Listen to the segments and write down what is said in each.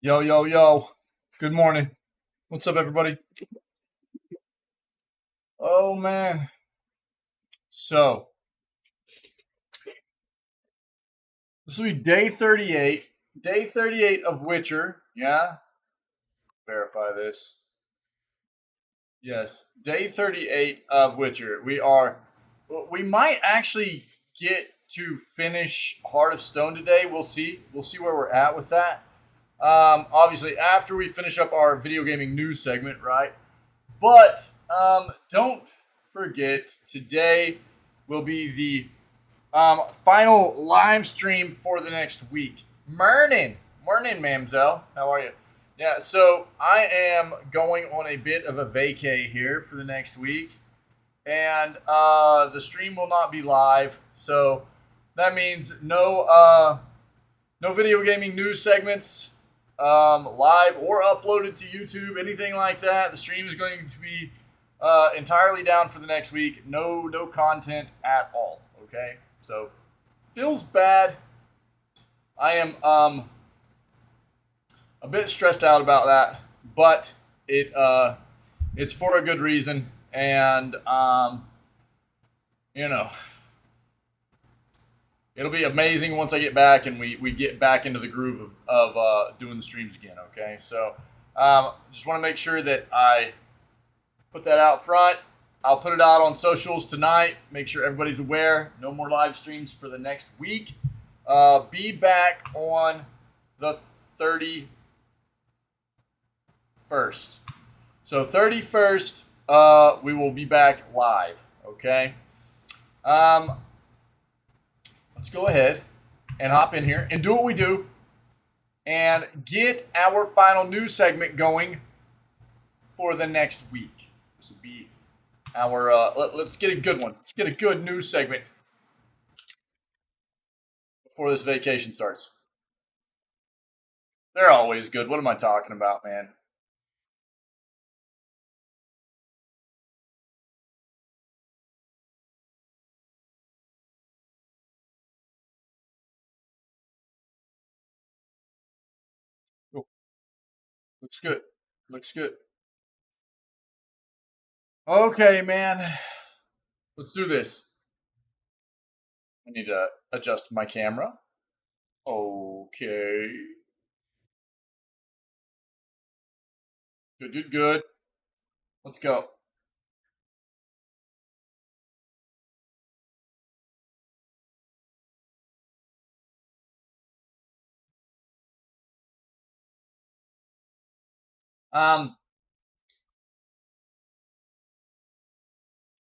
Yo, yo, yo. Good morning. What's up, everybody? Oh, man. So, this will be day 38. Day 38 of Witcher. Yeah? Verify this. Yes. Day 38 of Witcher. We might actually get to finish Heart of Stone today. We'll see. We'll see where we're at with that. Obviously, after we finish up our video gaming news segment, right? But don't forget, today will be the final live stream for the next week. Morning, mamzelle. How are you? Yeah, so I am going on a bit of a vacay here for the next week, and the stream will not be live. So that means no video gaming news segments, live or uploaded to YouTube, anything like that. The stream is going to be entirely down for the next week. No content at all. Okay, so feels bad. I am a bit stressed out about that, but it's for a good reason, and you know. It'll be amazing once I get back and we get back into the groove of doing the streams again, okay? So just want to make sure that I put that out front. I'll put it out on socials tonight. Make sure everybody's aware. No more live streams for the next week. Be back on the 31st. So 31st, we will be back live, okay? Let's go ahead and hop in here and do what we do and get our final news segment going for the next week. This will be our, let's get a good one. Let's get a good news segment before this vacation starts. They're always good. What am I talking about, man? Cool. Looks good. Looks good. Okay, man. Let's do this. I need to adjust my camera. Okay. Good. Let's go.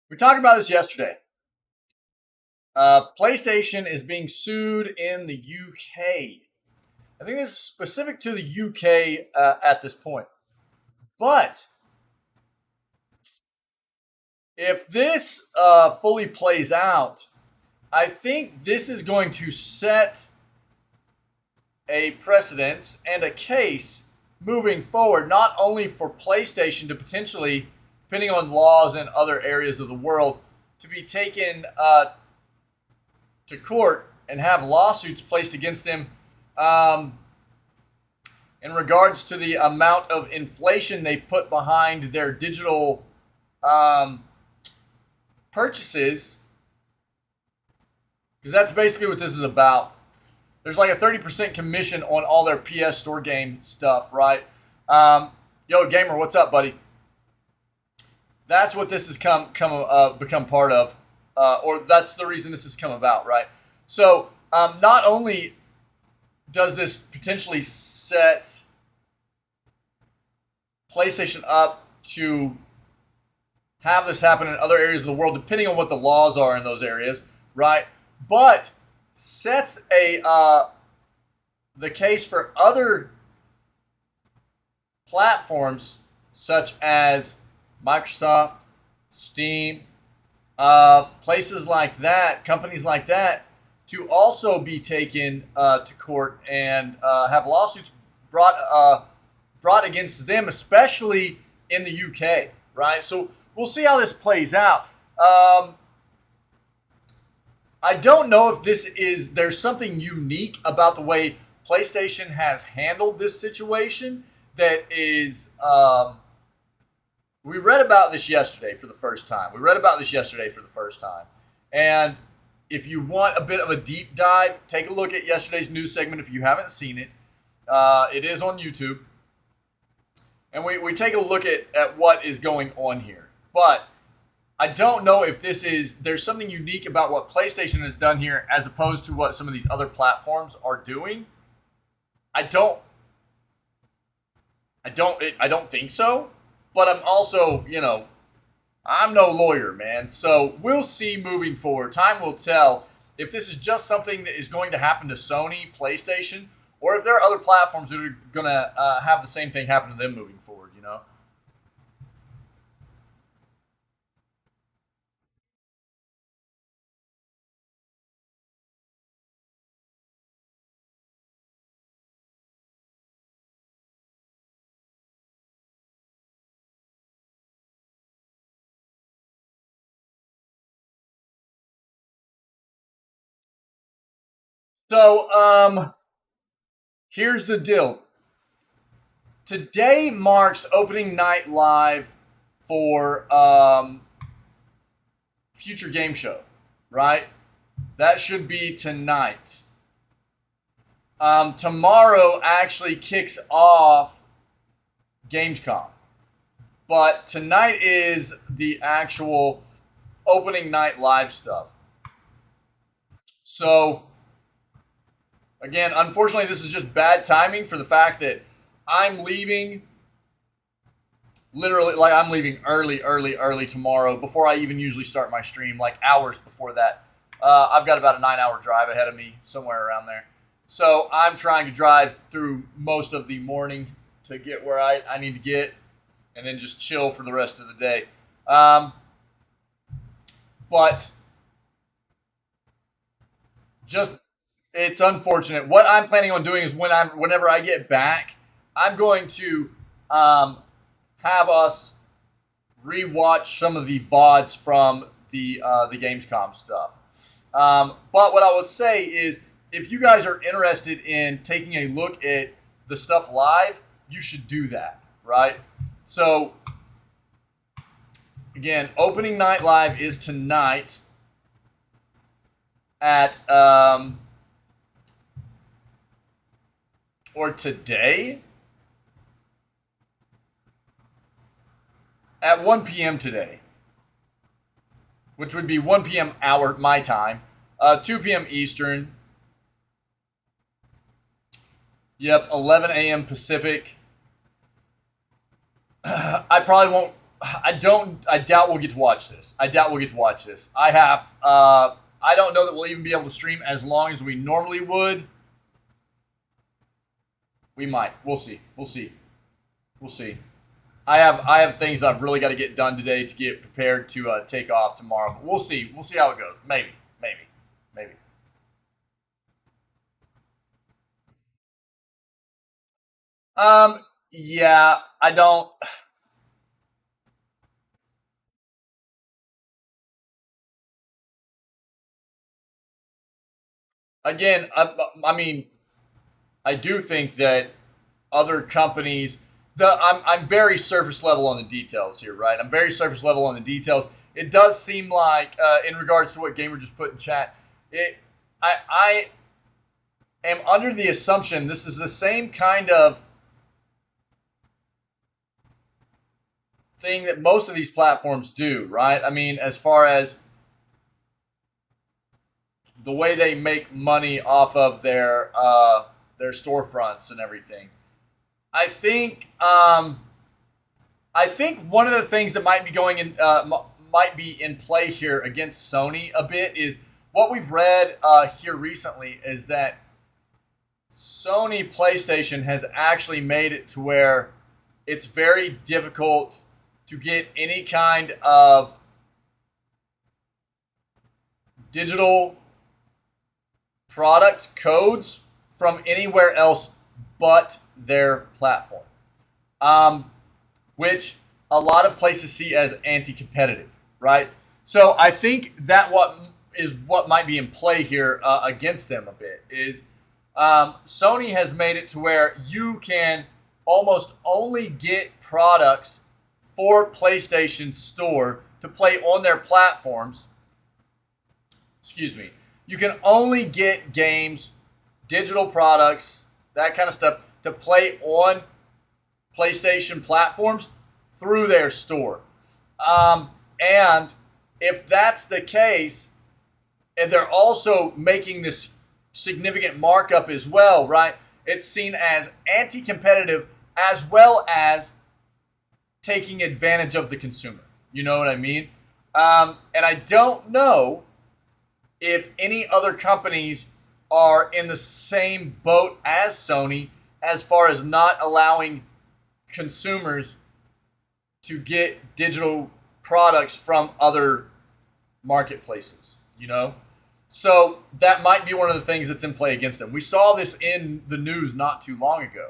We talked about this yesterday. PlayStation is being sued in the UK. I think this is specific to the UK at this point. But if this fully plays out, I think this is going to set a precedence and a case moving forward, not only for PlayStation to potentially, depending on laws in other areas of the world, to be taken to court and have lawsuits placed against them in regards to the amount of inflation they've put behind their digital purchases, because that's basically what this is about. There's like a 30% commission on all their PS Store game stuff, right? Yo, gamer, what's up, buddy? That's what this has become part of, or that's the reason this has come about, right? So not only does this potentially set PlayStation up to have this happen in other areas of the world, depending on what the laws are in those areas, right? But sets the case for other platforms such as Microsoft, Steam, places like that, companies like that, to also be taken to court and have lawsuits brought against them, especially in the UK, right? So we'll see how this plays out. I don't know if there's something unique about the way PlayStation has handled this situation that is. We read about this yesterday for the first time. And if you want a bit of a deep dive, take a look at yesterday's news segment if you haven't seen it. It is on YouTube. And we take a look at what is going on here. But I don't know if there's something unique about what PlayStation has done here as opposed to what some of these other platforms are doing. I don't think so. But I'm also, I'm no lawyer, man. So we'll see moving forward. Time will tell if this is just something that is going to happen to Sony, PlayStation, or if there are other platforms that are going to have the same thing happen to them moving forward, So, here's the deal. Today marks opening night live for Future Game Show, right? That should be tonight. Tomorrow actually kicks off Gamescom. But tonight is the actual opening night live stuff. So, again, unfortunately, this is just bad timing for the fact that I'm leaving literally, like, I'm leaving early tomorrow before I even usually start my stream, like hours before that. I've got about a 9-hour drive ahead of me, somewhere around there. So I'm trying to drive through most of the morning to get where I need to get and then just chill for the rest of the day. But just, it's unfortunate. What I'm planning on doing is whenever I get back, I'm going to have us rewatch some of the VODs from the Gamescom stuff. But what I would say is, if you guys are interested in taking a look at the stuff live, you should do that, right? So, again, opening night live is tonight at or today at 1 p.m. today, which would be 1 p.m. hour my time, 2 p.m. Eastern. Yep, 11 a.m. Pacific. I probably won't. I doubt we'll get to watch this. I don't know that we'll even be able to stream as long as we normally would. We might. We'll see. I have things I've really got to get done today to get prepared to take off tomorrow. But we'll see. We'll see how it goes. Maybe. Yeah, I don't. Again, I mean, I do think that other companies. I'm very surface level on the details here, right? I'm very surface level on the details. It does seem like, in regards to what Gamer just put in chat, I am under the assumption this is the same kind of thing that most of these platforms do, right? I mean, as far as the way they make money off of their storefronts and everything. I think one of the things that might be in play here against Sony a bit is what we've read here recently is that Sony PlayStation has actually made it to where it's very difficult to get any kind of digital product codes from anywhere else but their platform, which a lot of places see as anti-competitive, right? So I think that what might be in play here against them a bit is Sony has made it to where you can almost only get products for PlayStation Store to play on their platforms. Excuse me. You can only get games, digital products, that kind of stuff to play on PlayStation platforms through their store. And if that's the case, and they're also making this significant markup as well, right? It's seen as anti-competitive as well as taking advantage of the consumer. You know what I mean? And I don't know if any other companies are in the same boat as Sony as far as not allowing consumers to get digital products from other marketplaces, you know? So that might be one of the things that's in play against them. We saw this in the news not too long ago.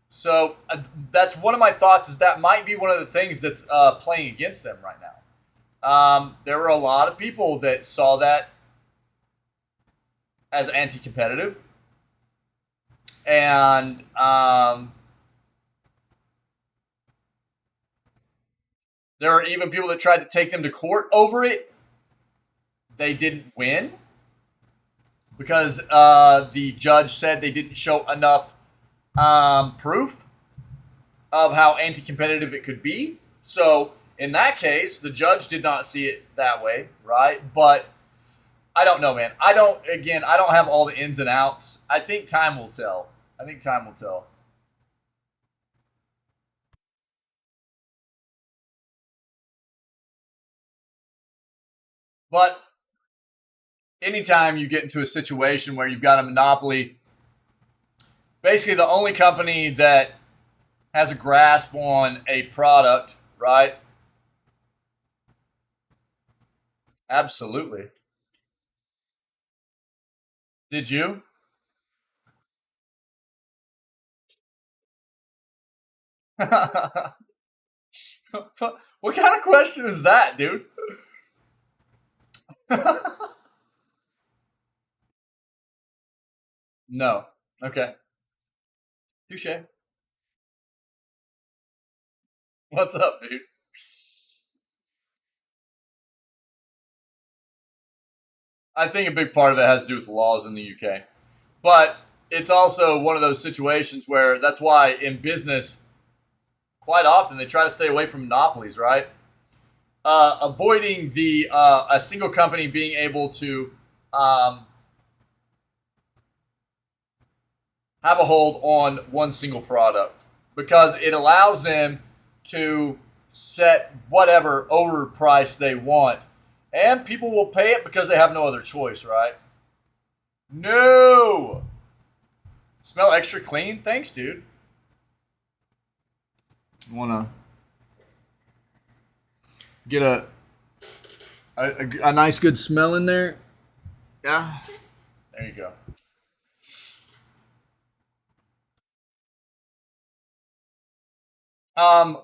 So that's one of my thoughts, is that might be one of the things that's playing against them right now. There were a lot of people that saw that as anti-competitive. And there are even people that tried to take them to court over it. They didn't win because the judge said they didn't show enough proof of how anti-competitive it could be. So in that case, the judge did not see it that way, right? But I don't know, man. I don't have all the ins and outs. I think time will tell. But anytime you get into a situation where you've got a monopoly, basically the only company that has a grasp on a product, right? Absolutely. Did you? What kind of question is that, dude? No. Okay. Touche. What's up, dude? I think a big part of it has to do with the laws in the UK. But it's also one of those situations where that's why in business, quite often they try to stay away from monopolies, right? Avoiding the a single company being able to have a hold on one single product, because it allows them to set whatever overprice they want, and people will pay it because they have no other choice, right? No. Smell extra clean? Thanks, dude. You wanna get a nice good smell in there? Yeah. There you go. Um,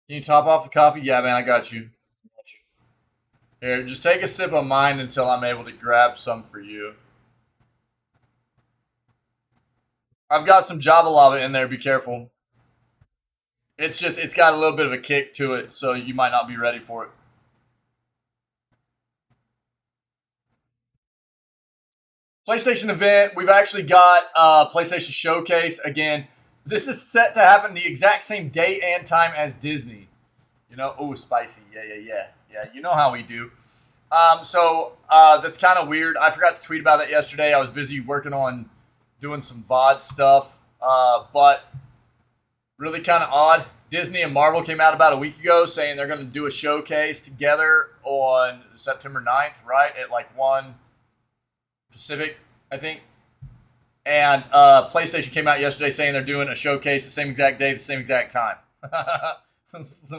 can you top off the coffee? Yeah, man, I got you. Here, just take a sip of mine until I'm able to grab some for you. I've got some Java lava in there. Be careful. It's got a little bit of a kick to it, so you might not be ready for it. PlayStation event. We've actually got PlayStation Showcase again. This is set to happen the exact same date and time as Disney. You know, oh, spicy. Yeah. You know how we do. So that's kind of weird. I forgot to tweet about that yesterday. I was busy working on doing some VOD stuff, but really kind of odd. Disney and Marvel came out about a week ago saying they're going to do a showcase together on September 9th, right? At like 1 Pacific, I think. And PlayStation came out yesterday saying they're doing a showcase the same exact day, the same exact time,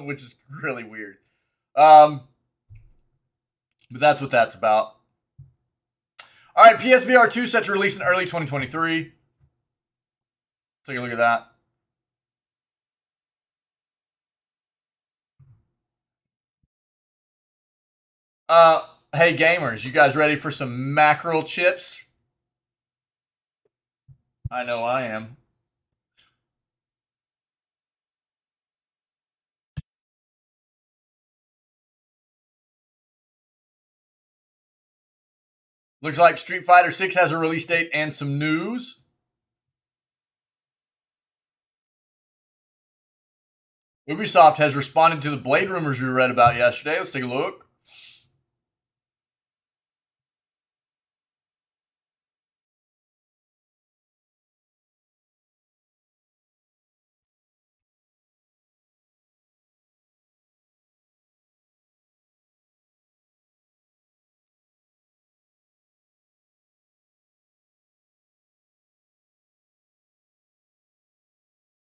which is really weird. But that's what that's about. All right, PSVR 2 set to release in early 2023. Take a look at that. Hey gamers, you guys ready for some mackerel chips? I know I am. Looks like Street Fighter 6 has a release date and some news. Ubisoft has responded to the Blade rumors we read about yesterday. Let's take a look.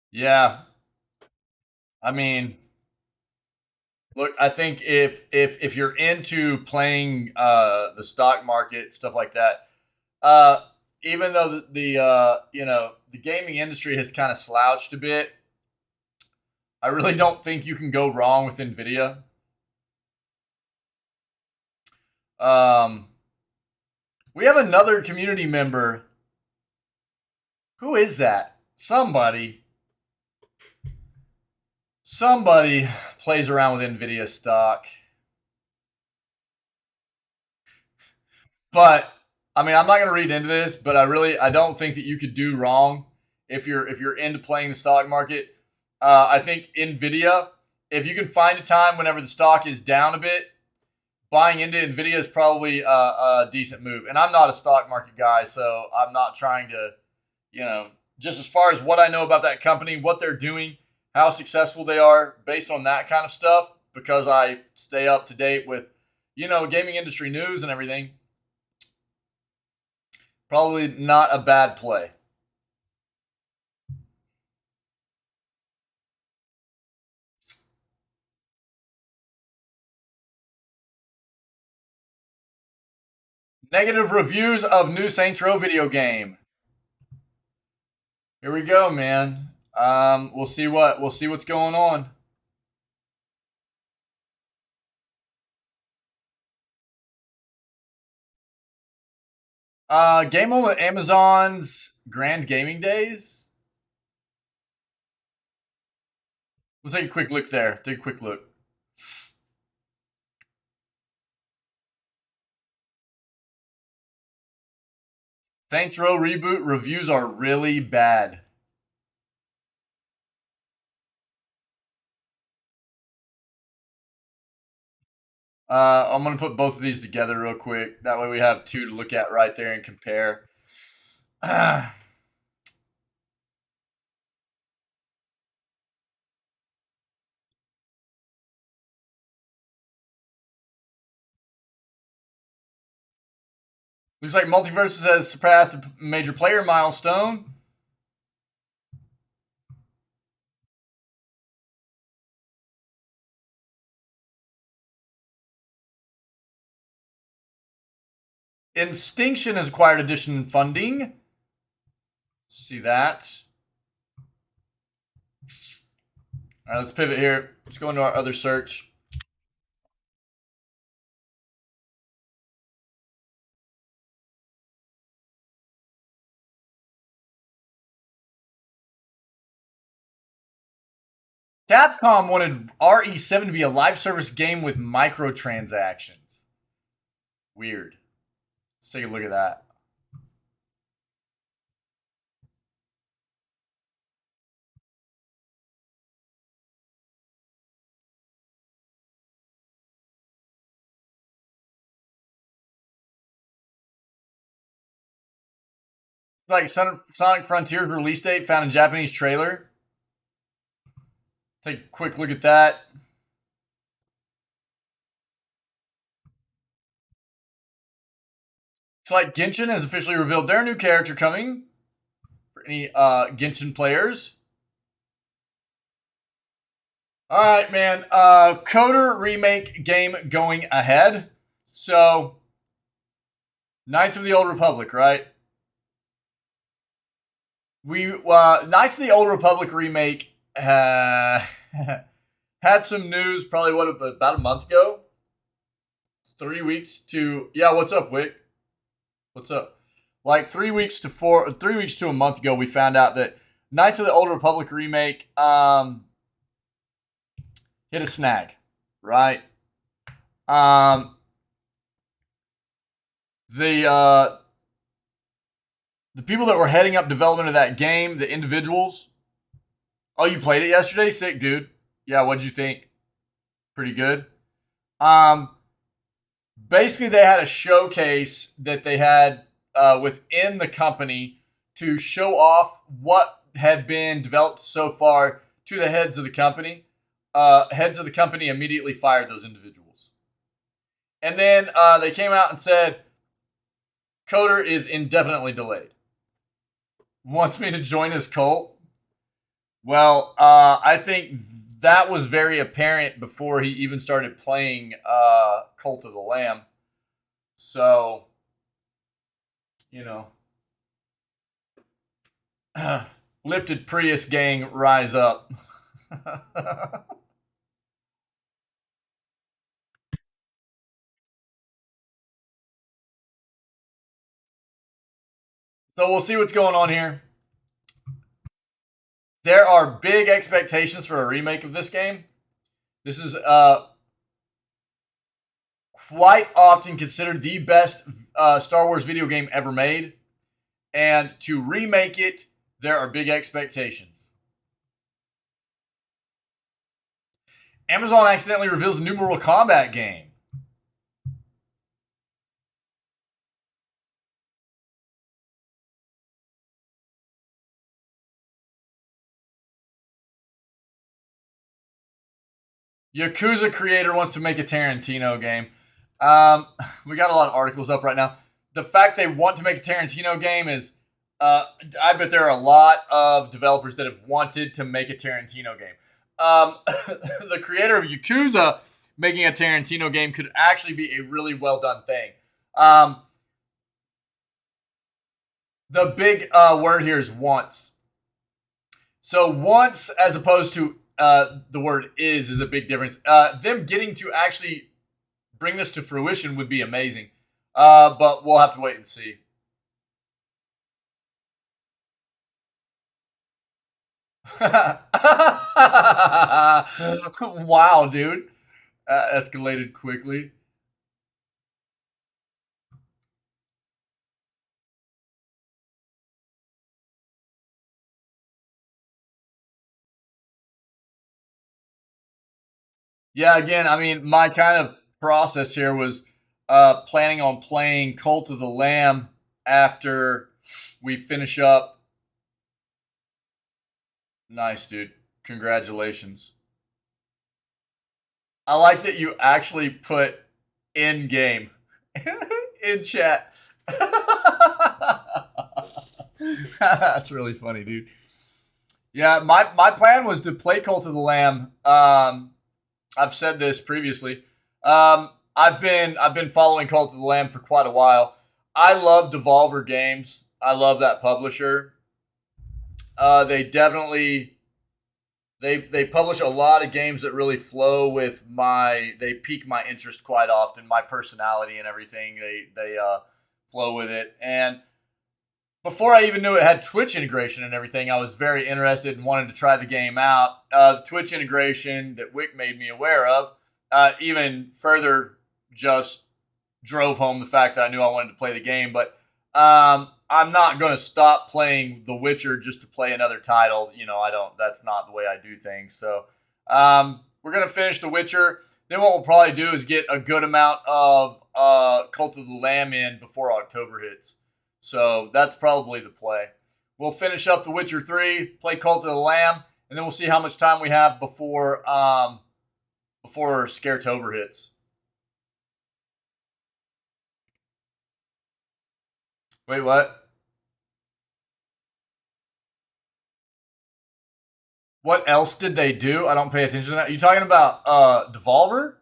Yeah, I mean, look, I think if you're into playing the stock market stuff like that, uh, even though the gaming industry has kind of slouched a bit, I really don't think you can go wrong with Nvidia. Um, we have another community member. Who is that? Somebody plays around with Nvidia stock. But I mean, I'm not going to read into this, but I don't think that you could do wrong if you're into playing the stock market. I think Nvidia, if you can find a time whenever the stock is down a bit, buying into Nvidia is probably a decent move. And I'm not a stock market guy, so I'm not trying to, just as far as what I know about that company, what they're doing, how successful they are, based on that kind of stuff, because I stay up to date with, gaming industry news and everything. Probably not a bad play. Negative reviews of new Saints Row video game. Here we go, man. We'll see what's going on. Game on with Amazon's Grand Gaming Days. We'll take a quick look there. Take a quick look. Saints Row Reboot reviews are really bad. I'm gonna put both of these together real quick. That way we have two to look at right there and compare. Looks like Multiverses has surpassed a major player milestone. Instinction has acquired additional funding. See that. All right, let's pivot here. Let's go into our other search. Capcom wanted RE7 to be a live service game with microtransactions. Weird. Let's take a look at that. Like Sonic Frontiers release date found in Japanese trailer. Take a quick look at that. It's like Genshin has officially revealed their new character coming for any Genshin players. All right, man. Coder remake game going ahead. So, Knights of the Old Republic, right? Knights of the Old Republic remake had some news probably about a month ago. 3 weeks to yeah. What's up, Wick? What's up? Like 3 weeks to 3 weeks to a month ago, we found out that Knights of the Old Republic remake hit a snag, right? Um, the uh, the people that were heading up development of that game, the individuals. Oh, you played it yesterday? Sick, dude. Yeah, what'd you think? Pretty good. Um, Basically, they had a showcase that they had within the company to show off what had been developed so far to the heads of the company. Heads of the company immediately fired those individuals. And then they came out and said, Coder is indefinitely delayed. Wants me to join his cult? Well, I think that was very apparent before he even started playing Cult of the Lamb. So, you know, lifted Prius gang, rise up. So we'll see what's going on here. There are big expectations for a remake of this game. This is quite often considered the best Star Wars video game ever made. And to remake it, there are big expectations. Amazon accidentally reveals a new Mortal Kombat game. Yakuza creator wants to make a Tarantino game. We got a lot of articles up right now. The fact they want to make a Tarantino game is, I bet there are a lot of developers that have wanted to make a Tarantino game. The creator of Yakuza making a Tarantino game could actually be a really well done thing. The big word here is once. So once, as opposed to the word is a big difference. Them getting to actually bring this to fruition would be amazing. But we'll have to wait and see. Wow, dude. Escalated quickly. Yeah, again, I mean, my kind of process here was planning on playing Cult of the Lamb after we finish up. Nice, dude. Congratulations. I like that you actually put in game in chat. That's really funny, dude. Yeah, my plan was to play Cult of the Lamb. I've said this previously. I've been following Cult of the Lamb for quite a while. I love Devolver Games. I love that publisher. They definitely they publish a lot of games that really flow with they pique my interest quite often, my personality and everything. They flow with it. And before I even knew it had Twitch integration and everything, I was very interested and wanted to try the game out. The Twitch integration that Wick made me aware of even further just drove home the fact that I knew I wanted to play the game. But I'm not going to stop playing The Witcher just to play another title. You know, I don't. That's not the way I do things. So we're going to finish The Witcher. Then what we'll probably do is get a good amount of Cult of the Lamb in before October hits. So that's probably the play. We'll finish up The Witcher 3, play Cult of the Lamb, and then we'll see how much time we have before Scaretober hits. Wait, what? What else did they do? I don't pay attention to that. You talking about Devolver?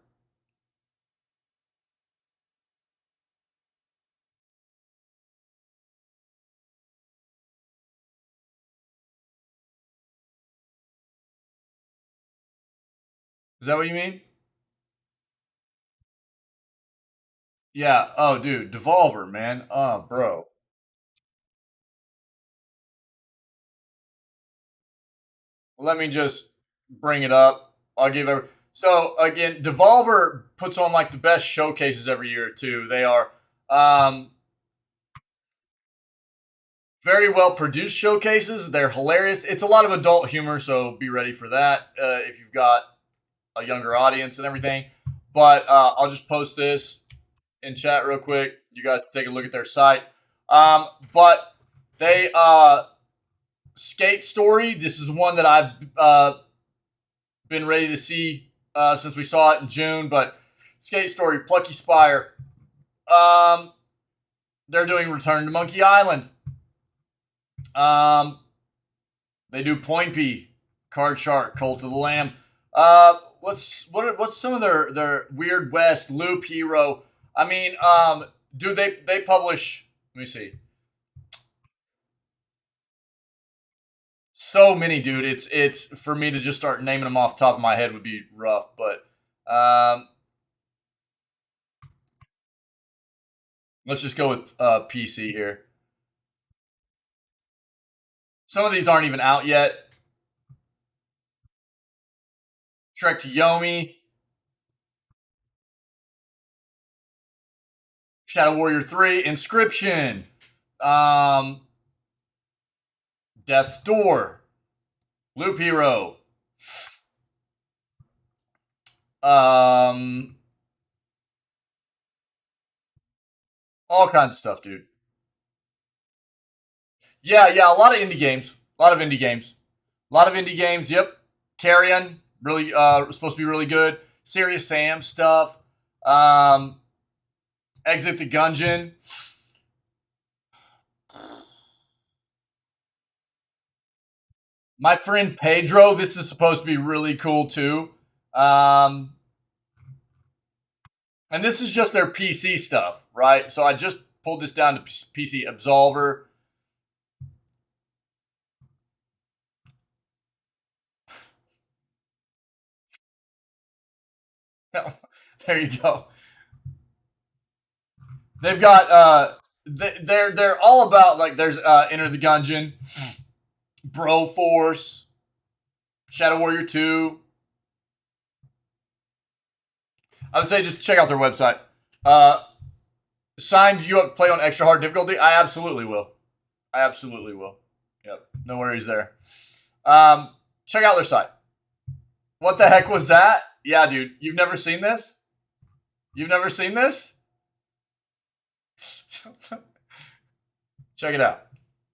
Is that what you mean? Yeah. Oh, dude, Devolver, man. Oh, bro. Let me just bring it up. I'll give every. So again, Devolver puts on like the best showcases every year too. They are um, very well produced showcases. They're hilarious. It's a lot of adult humor, so be ready for that if you've got a younger audience and everything. But I'll just post this in chat real quick. You guys can take a look at their site. But they Skate Story. This is one that I've been ready to see since we saw it in June. But Skate Story, Plucky Spire. They're doing Return to Monkey Island. They do Pointy, Card Shark, Cult of the Lamb. What's some of their Weird West, Loop Hero? I mean, do they publish? Let me see. So many, dude. It's for me to just start naming them off the top of my head would be rough. But let's just go with PC here. Some of these aren't even out yet. Trek to Yomi, Shadow Warrior 3, Inscription, Death's Door, Loop Hero, all kinds of stuff, dude. Yeah, a lot of indie games. A lot of indie games. A lot of indie games, yep. Carrion, really supposed to be really good. Serious Sam stuff. Exit the Gungeon. My friend Pedro, this is supposed to be really cool too. And this is just their PC stuff, right? So I just pulled this down to PC. Absolver. There you go. They've got they're all about like there's Enter the Gungeon, Bro Force, Shadow Warrior 2. I would say just check out their website. Signed you up to play on extra hard difficulty? I absolutely will. I absolutely will. Yep. No worries there. Check out their site. What the heck was that? Yeah, dude. You've never seen this? You've never seen this? Check it out.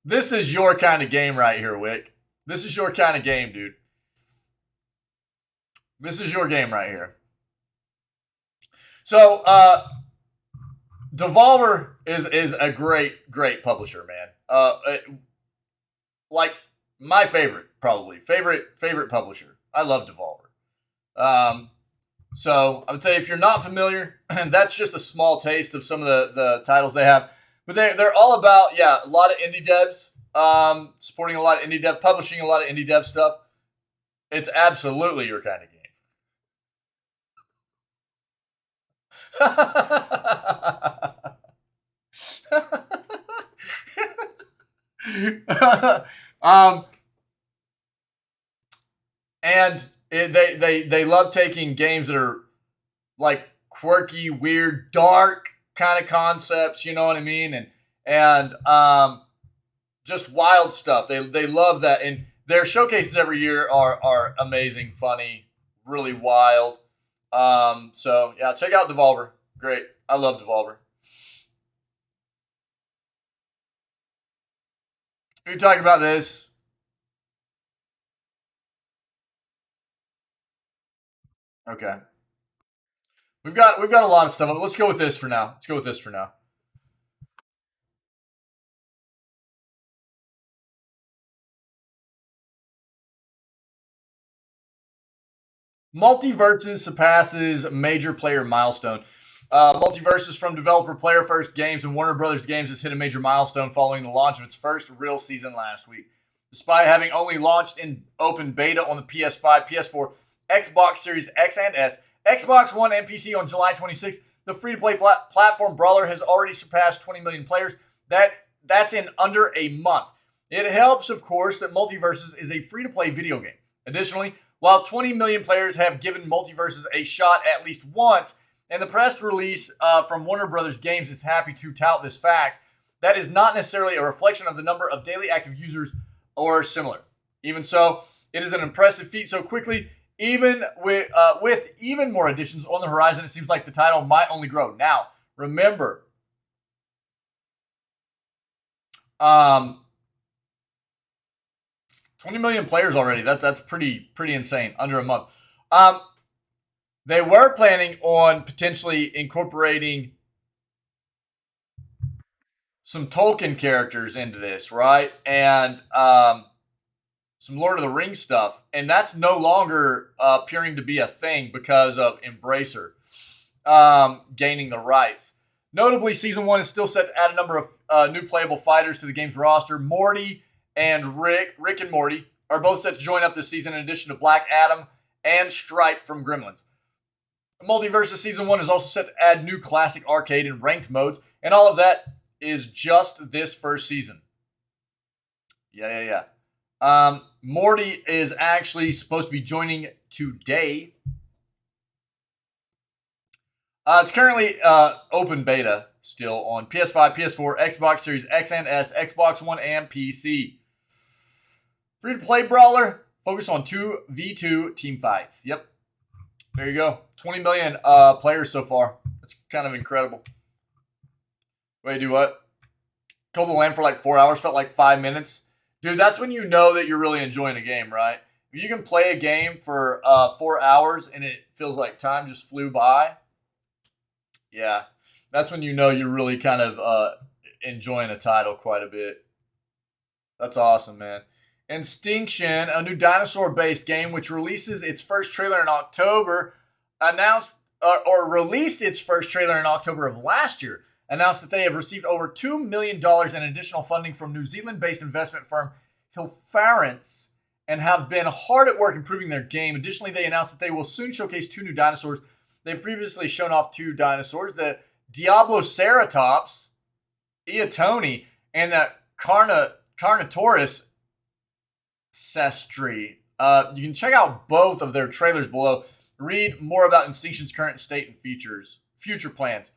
This is your kind of game right here, Wick. This is your kind of game, dude. This is your game right here. So, Devolver is a great publisher, man. Like my favorite, probably favorite publisher. I love Devolver. So I would say if you're not familiar, that's just a small taste of some of the titles they have. But they're all about a lot of indie devs, supporting a lot of indie dev, publishing a lot of indie dev stuff. It's absolutely your kind of game. And they love taking games that are like quirky, weird, dark kind of concepts. You know what I mean? And just wild stuff. They love that, and their showcases every year are amazing, funny, really wild. So yeah, check out Devolver. Great, I love Devolver. You're talking about this. Okay. We've got a lot of stuff. Let's go with this for now. Let's go with this for now. Multiverses surpasses major player milestone. Multiverses from developer Player First Games and Warner Brothers Games has hit a major milestone following the launch of its first real season last week. Despite having only launched in open beta on the PS5, PS4, Xbox Series X and S, Xbox One, and PC on July 26th, the free-to-play platform Brawler has already surpassed 20 million players. That's in under a month. It helps, of course, that Multiverses is a free-to-play video game. Additionally, while 20 million players have given Multiverses a shot at least once, and the press release from Warner Brothers Games is happy to tout this fact, that is not necessarily a reflection of the number of daily active users or similar. Even so, it is an impressive feat so quickly. Even with even more additions on the horizon, it seems like the title might only grow. Now, remember, 20 million players already. That's pretty insane. Under a month. They were planning on potentially incorporating some Tolkien characters into this, right? And some Lord of the Rings stuff, and that's no longer appearing to be a thing because of Embracer gaining the rights. Notably, Season 1 is still set to add a number of new playable fighters to the game's roster. Morty and Rick and Morty, are both set to join up this season in addition to Black Adam and Stripe from Gremlins. Multiversus Season 1 is also set to add new classic arcade and ranked modes, and all of that is just this first season. Yeah. Morty is actually supposed to be joining today. It's currently open beta still on PS5, PS4, Xbox Series X and S, Xbox One, and PC. Free-to-play brawler, focus on 2v2 team fights. Yep. There you go. 20 million players so far. That's kind of incredible. Wait, do what? Told the land for like 4 hours, felt like 5 minutes. Dude, that's when you know that you're really enjoying a game, right? If you can play a game for 4 hours and it feels like time just flew by, yeah, that's when you know you're really kind of enjoying a title quite a bit. That's awesome, man. Instinction, a new dinosaur-based game which releases its first trailer in October, released its first trailer in October of last year, announced that they have received over $2 million in additional funding from New Zealand-based investment firm Hilfarents and have been hard at work improving their game. Additionally, they announced that they will soon showcase 2 new dinosaurs. They've previously shown off 2 dinosaurs, the Diabloceratops, Eotoni, and the Carnotaurus Sestri. You can check out both of their trailers below. Read more about Instinction's current state and future plans.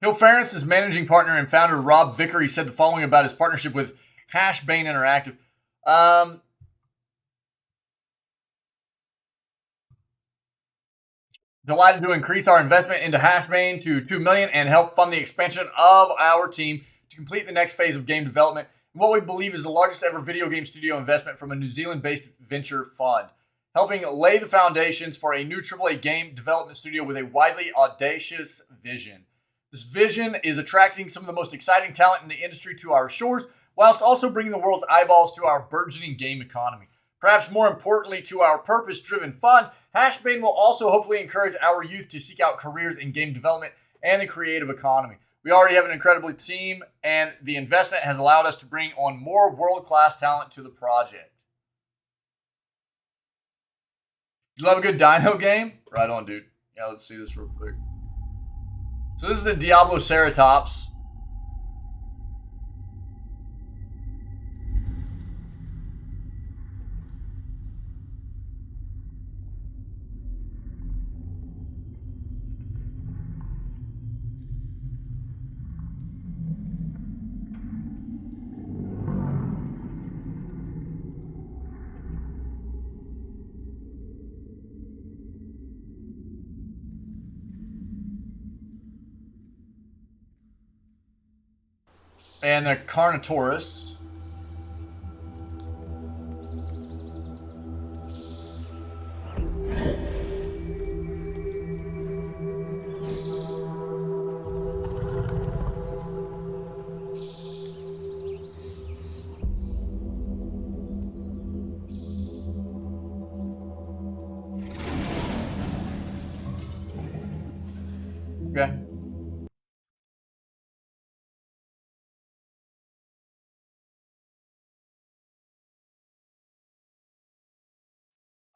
Hilfarents' managing partner and founder Rob Vickery said the following about his partnership with Hashbane Interactive. Delighted to increase our investment into Hashbane to $2 million and help fund the expansion of our team to complete the next phase of game development in what we believe is the largest ever video game studio investment from a New Zealand-based venture fund, helping lay the foundations for a new AAA game development studio with a widely audacious vision. This vision is attracting some of the most exciting talent in the industry to our shores, whilst also bringing the world's eyeballs to our burgeoning game economy. Perhaps more importantly to our purpose-driven fund, Hashbane will also hopefully encourage our youth to seek out careers in game development and the creative economy. We already have an incredible team, and the investment has allowed us to bring on more world-class talent to the project. You love a good dino game? Right on, dude. Yeah, let's see this real quick. So this is the Diabloceratops. And the Carnotaurus. Okay.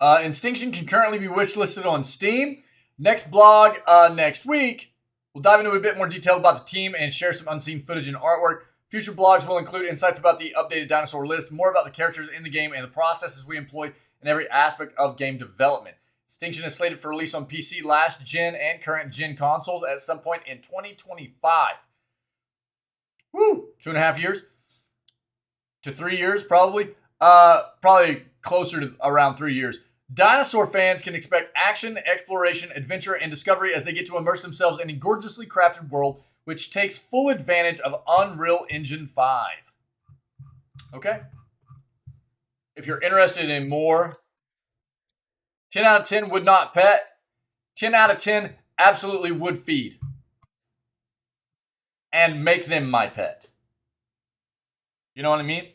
Instinction can currently be wishlisted on Steam. Next blog next week, we'll dive into a bit more detail about the team and share some unseen footage and artwork. Future blogs will include insights about the updated dinosaur list, more about the characters in the game, and the processes we employ in every aspect of game development. Extinction is slated for release on PC, last gen, and current gen consoles at some point in 2025. Woo! 2.5 years to 3 years, probably. Probably closer to around 3 years. Dinosaur fans can expect action, exploration, adventure, and discovery as they get to immerse themselves in a gorgeously crafted world which takes full advantage of Unreal Engine 5. Okay? If you're interested in more, 10 out of 10 would not pet. 10 out of 10 absolutely would feed. And make them my pet. You know what I mean?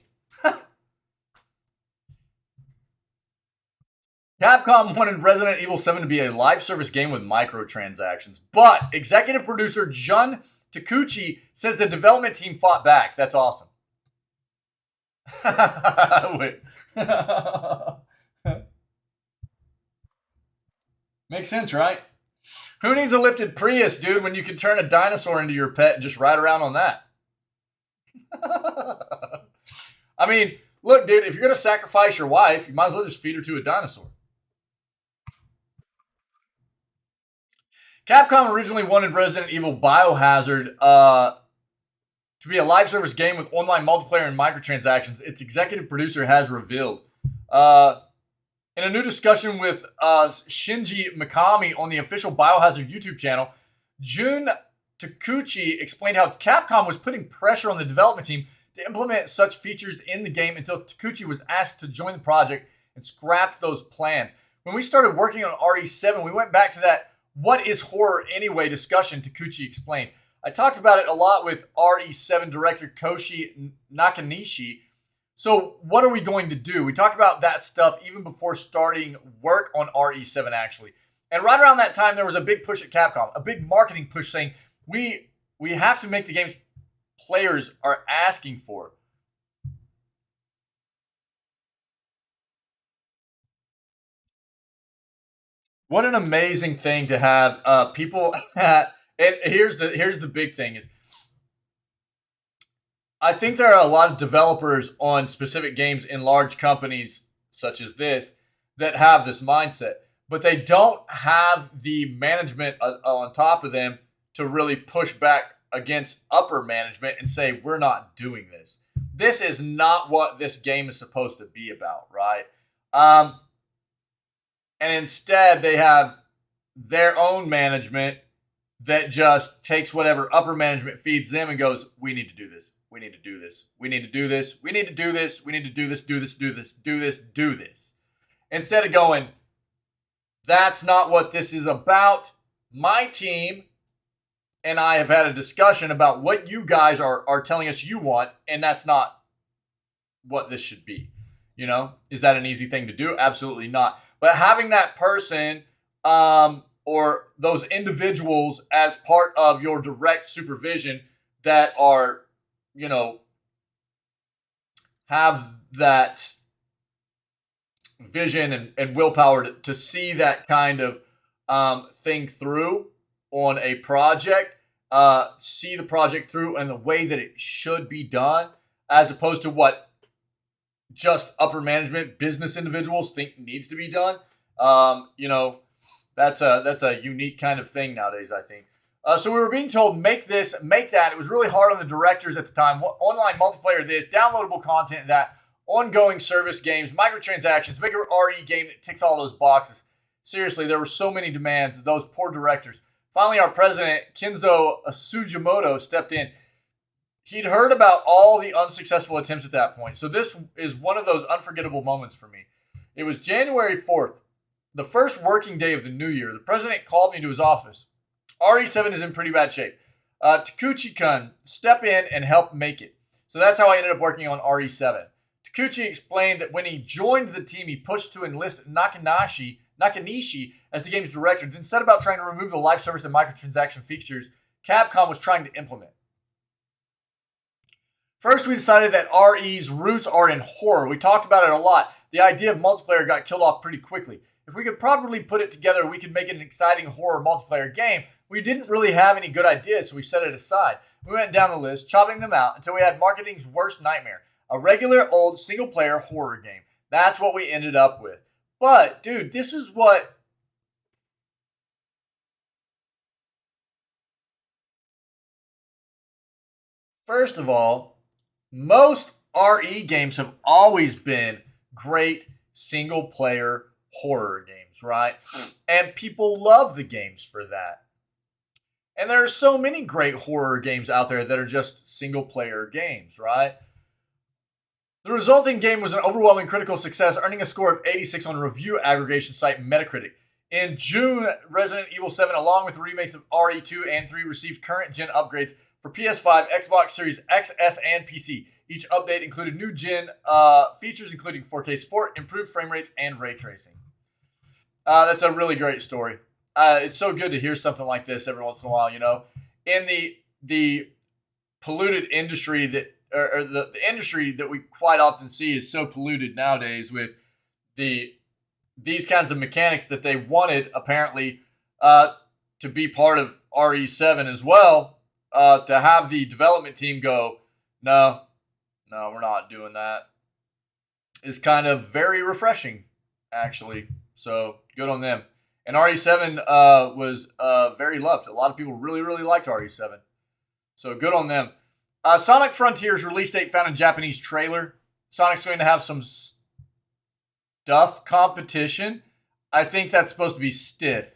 Capcom wanted Resident Evil 7 to be a live service game with microtransactions, but executive producer Jun Takeuchi says the development team fought back. That's awesome. Wait. Makes sense, right? Who needs a lifted Prius, dude, when you can turn a dinosaur into your pet and just ride around on that? I mean, look, dude, if you're going to sacrifice your wife, you might as well just feed her to a dinosaur. Capcom originally wanted Resident Evil Biohazard to be a live service game with online multiplayer and microtransactions. Its executive producer has revealed. In a new discussion with Shinji Mikami on the official Biohazard YouTube channel, Jun Takeuchi explained how Capcom was putting pressure on the development team to implement such features in the game until Takeuchi was asked to join the project and scrapped those plans. When we started working on RE7, we went back to that "what is horror anyway" discussion, Takeuchi explained. I talked about it a lot with RE7 director Koshi Nakanishi. So what are we going to do? We talked about that stuff even before starting work on RE7, actually. And right around that time, there was a big push at Capcom, a big marketing push saying, we have to make the games players are asking for. What an amazing thing to have people at, and here's the big thing is, I think there are a lot of developers on specific games in large companies such as this that have this mindset, but they don't have the management on top of them to really push back against upper management and say, we're not doing this. This is not what this game is supposed to be about, right? And instead, they have their own management that just takes whatever upper management feeds them and goes, we need to do this. We need to do this. We need to do this. We need to do this. We need to do this, do this, do this, do this, do this. Instead of going, that's not what this is about. My team and I have had a discussion about what you guys are telling us you want, and that's not what this should be. You know, is that an easy thing to do? Absolutely not. But having that person or those individuals as part of your direct supervision that are, you know, have that vision and willpower to see that kind of thing through on a project, see the project through in the way that it should be done, as opposed to what just upper management business individuals think needs to be done. You know, that's a unique kind of thing nowadays, I think. So we were being told, make this, make that. It was really hard on the directors at the time. Online multiplayer this, downloadable content that, ongoing service games, microtransactions, make a RE game that ticks all those boxes. Seriously, there were so many demands. Those poor directors. Finally, our president, Kinzo Sugimoto, stepped in. He'd heard about all the unsuccessful attempts at that point. So this is one of those unforgettable moments for me. It was January 4th, the first working day of the new year. The president called me to his office. RE7 is in pretty bad shape. Takeuchi-kun, step in and help make it. So that's how I ended up working on RE7. Takeuchi explained that when he joined the team, he pushed to enlist Nakanishi as the game's director, then set about trying to remove the live service and microtransaction features Capcom was trying to implement. First, we decided that RE's roots are in horror. We talked about it a lot. the idea of multiplayer got killed off pretty quickly. If we could properly put it together, we could make it an exciting horror multiplayer game. We didn't really have any good ideas, so we set it aside. We went down the list, chopping them out, until we had marketing's worst nightmare. A regular old single-player horror game. That's what we ended up with. But, dude, this is what... First of all, most RE games have always been great single-player horror games, right? And people love the games for that. And there are so many great horror games out there that are just single-player games, right? The resulting game was an overwhelming critical success, earning a score of 86 on review aggregation site Metacritic. In June, Resident Evil 7, along with the remakes of RE2 and 3, received current-gen upgrades for PS5, Xbox Series XS, and PC. Each update included new gen features, including 4K support, improved frame rates, and ray tracing. That's a really great story. It's so good to hear something like this every once in a while, you know. In the polluted industry that, or the industry that we quite often see is so polluted nowadays with these kinds of mechanics that they wanted, apparently, to be part of RE7 as well, to have the development team go, no, we're not doing that, is kind of very refreshing, actually. So, good on them. And RE7 was very loved. A lot of people really, really liked RE7. So, good on them. Sonic Frontiers release date found in Japanese trailer. Sonic's going to have some stuff competition. I think that's supposed to be stiff.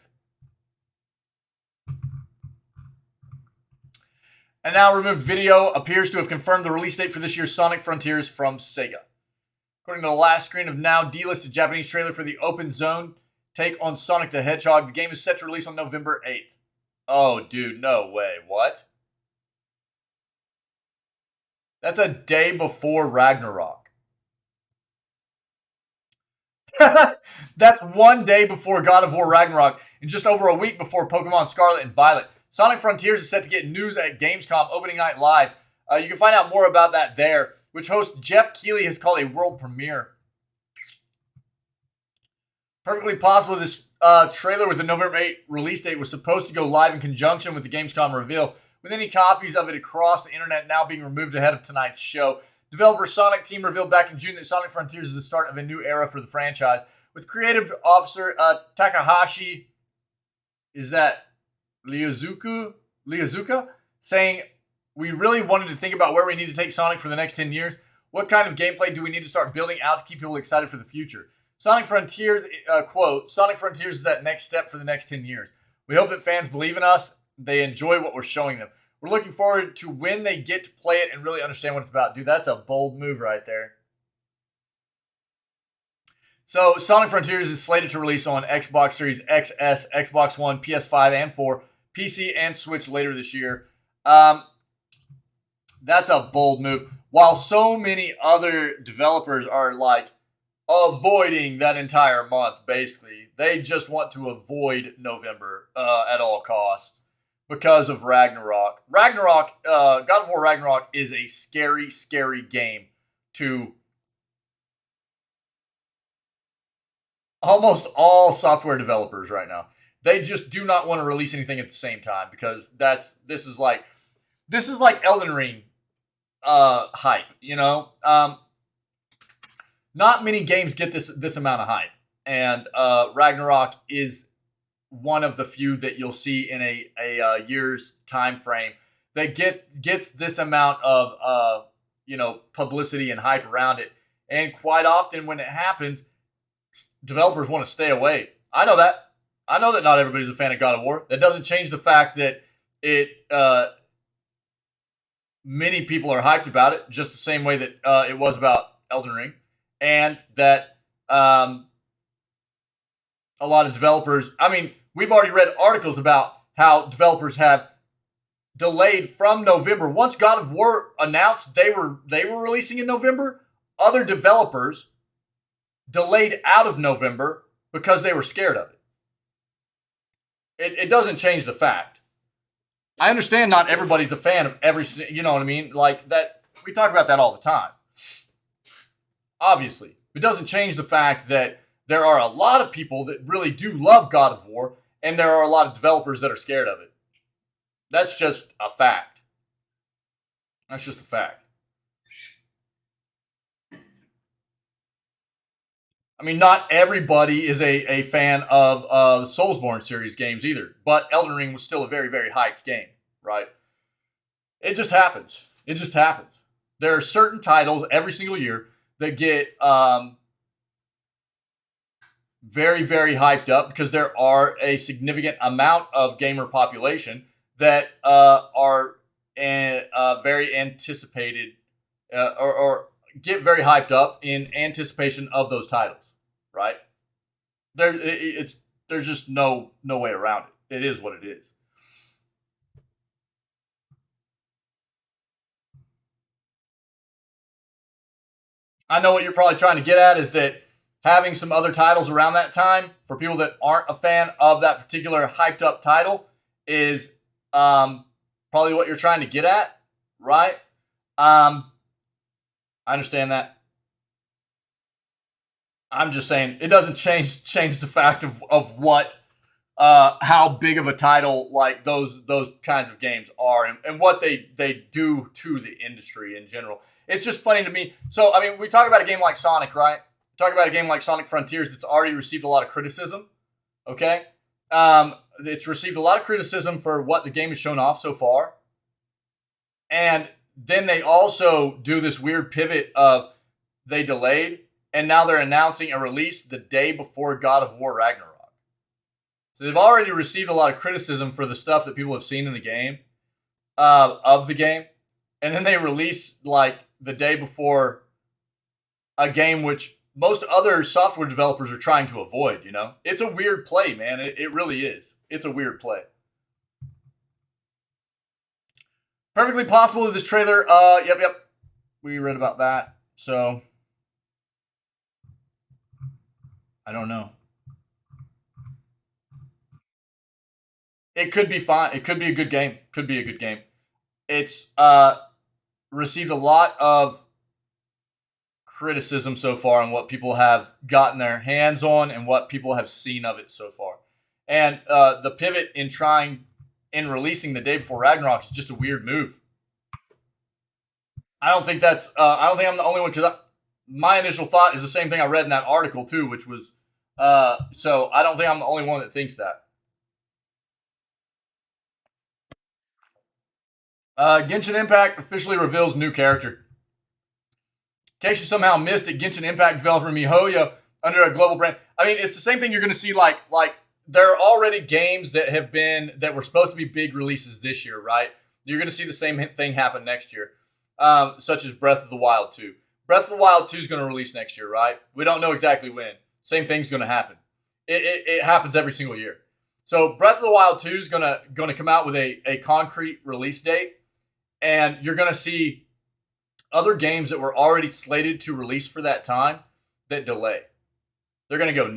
And now removed video appears to have confirmed the release date for this year's Sonic Frontiers from Sega. According to the last screen of now delisted Japanese trailer for the Open Zone take on Sonic the Hedgehog, the game is set to release on November 8th. Oh, dude, no way. What? That's a day before Ragnarok. That's one day before God of War Ragnarok and just over a week before Pokemon Scarlet and Violet. Sonic Frontiers is set to get news at Gamescom opening night live. You can find out more about that there, which host Jeff Keighley has called a world premiere. Perfectly possible this trailer with the November 8th release date was supposed to go live in conjunction with the Gamescom reveal, with any copies of it across the internet now being removed ahead of tonight's show. Developer Sonic team revealed back in June that Sonic Frontiers is the start of a new era for the franchise, with creative officer Takahashi, is that Liazuka, saying, "We really wanted to think about where we need to take Sonic for the next 10 years. What kind of gameplay do we need to start building out to keep people excited for the future? Sonic Frontiers, quote, Sonic Frontiers is that next step for the next 10 years. We hope that fans believe in us. They enjoy what we're showing them. We're looking forward to when they get to play it and really understand what it's about." Dude, that's a bold move right there. So, Sonic Frontiers is slated to release on Xbox Series XS, Xbox One, PS5, and 4, PC, and Switch later this year. That's a bold move. While so many other developers are like avoiding that entire month, basically. They just want to avoid November at all costs because of Ragnarok. God of War Ragnarok is a scary, scary game to almost all software developers right now. They just do not want to release anything at the same time because this is like Elden Ring hype, you know? Not many games get this amount of hype, and Ragnarok is one of the few that you'll see in a year's time frame that gets this amount of publicity and hype around it. And quite often when it happens, developers want to stay away. I know that not everybody's a fan of God of War. That doesn't change the fact that many people are hyped about it, just the same way that it was about Elden Ring. And that a lot of developers, we've already read articles about how developers have delayed from November. Once God of War announced they were releasing in November, other developers delayed out of November because they were scared of it. It doesn't change the fact. I understand not everybody's a fan of every, you know what I mean? Like that, we talk about that all the time. Obviously. It doesn't change the fact that there are a lot of people that really do love God of War, and there are a lot of developers that are scared of it. That's just a fact. That's just a fact. I mean, not everybody is a fan of Soulsborne series games either, but Elden Ring was still a very, very hyped game, right? It just happens. It just happens. There are certain titles every single year that get very, very hyped up because there are a significant amount of gamer population that are very anticipated or get very hyped up in anticipation of those titles, right? There's just no way around it. It is what it is. I know what you're probably trying to get at is that having some other titles around that time for people that aren't a fan of that particular hyped up title is probably what you're trying to get at, right? I understand that. I'm just saying it doesn't change the fact of what how big of a title like those kinds of games are and what they do to the industry in general. It's just funny to me. So I mean, we talk about a game like Sonic, right? We talk about a game like Sonic Frontiers that's already received a lot of criticism. Okay, it's received a lot of criticism for what the game has shown off so far, and then they also do this weird pivot of they delayed, and now they're announcing a release the day before God of War Ragnarok. So they've already received a lot of criticism for the stuff that people have seen in the game, of the game, and then they release like the day before a game which most other software developers are trying to avoid. You know, it's a weird play, man. It really is. It's a weird play. Perfectly possible that this trailer. Yep. We read about that. So I don't know. It could be fine. It could be a good game. Could be a good game. It's received a lot of criticism so far on what people have gotten their hands on and what people have seen of it so far. And the pivot in releasing the day before Ragnarok is just a weird move. I don't think that's. I don't think I'm the only one because my initial thought is the same thing I read in that article too, which was. So I don't think I'm the only one that thinks that. Genshin Impact officially reveals new character. In case you somehow missed it, Genshin Impact developer MiHoYo under a global brand. I mean, it's the same thing you're going to see. Like there are already games that were supposed to be big releases this year, right? You're going to see the same thing happen next year, such as Breath of the Wild 2. Breath of the Wild 2 is going to release next year, right? We don't know exactly when. Same thing's going to happen. It happens every single year. So Breath of the Wild 2 is going to come out with a concrete release date. And you're going to see other games that were already slated to release for that time that delay. They're going to go,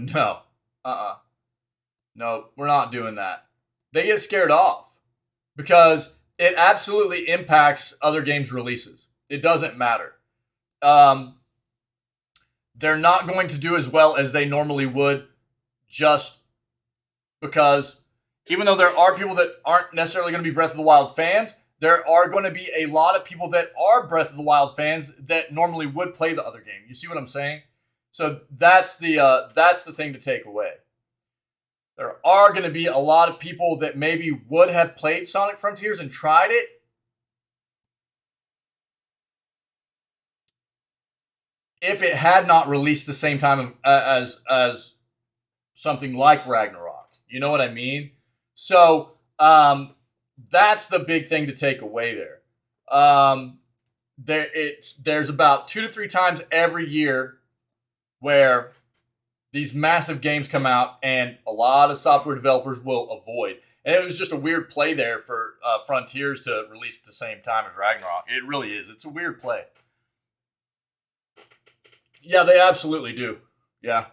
no, we're not doing that. They get scared off because it absolutely impacts other games' releases. It doesn't matter. They're not going to do as well as they normally would just because even though there are people that aren't necessarily going to be Breath of the Wild fans, there are going to be a lot of people that are Breath of the Wild fans that normally would play the other game. You see what I'm saying? So that's the thing to take away. There are going to be a lot of people that maybe would have played Sonic Frontiers and tried it. If it had not released the same time as something like Ragnarok. You know what I mean? So, that's the big thing to take away there. There's about 2 to 3 times every year where these massive games come out and a lot of software developers will avoid. And it was just a weird play there for Frontiers to release at the same time as Ragnarok. It really is. It's a weird play. Yeah, they absolutely do. Yeah.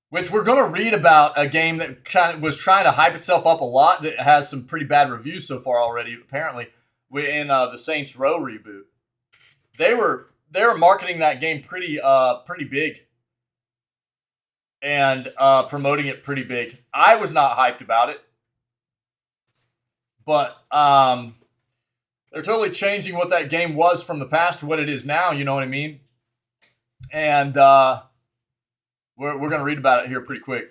Which we're going to read about a game that kind of was trying to hype itself up a lot that has some pretty bad reviews so far already, apparently, in the Saints Row reboot. They were they're marketing that game pretty big and promoting it pretty big. I was not hyped about it, but they're totally changing what that game was from the past to what it is now. You know what I mean? And we're going to read about it here pretty quick.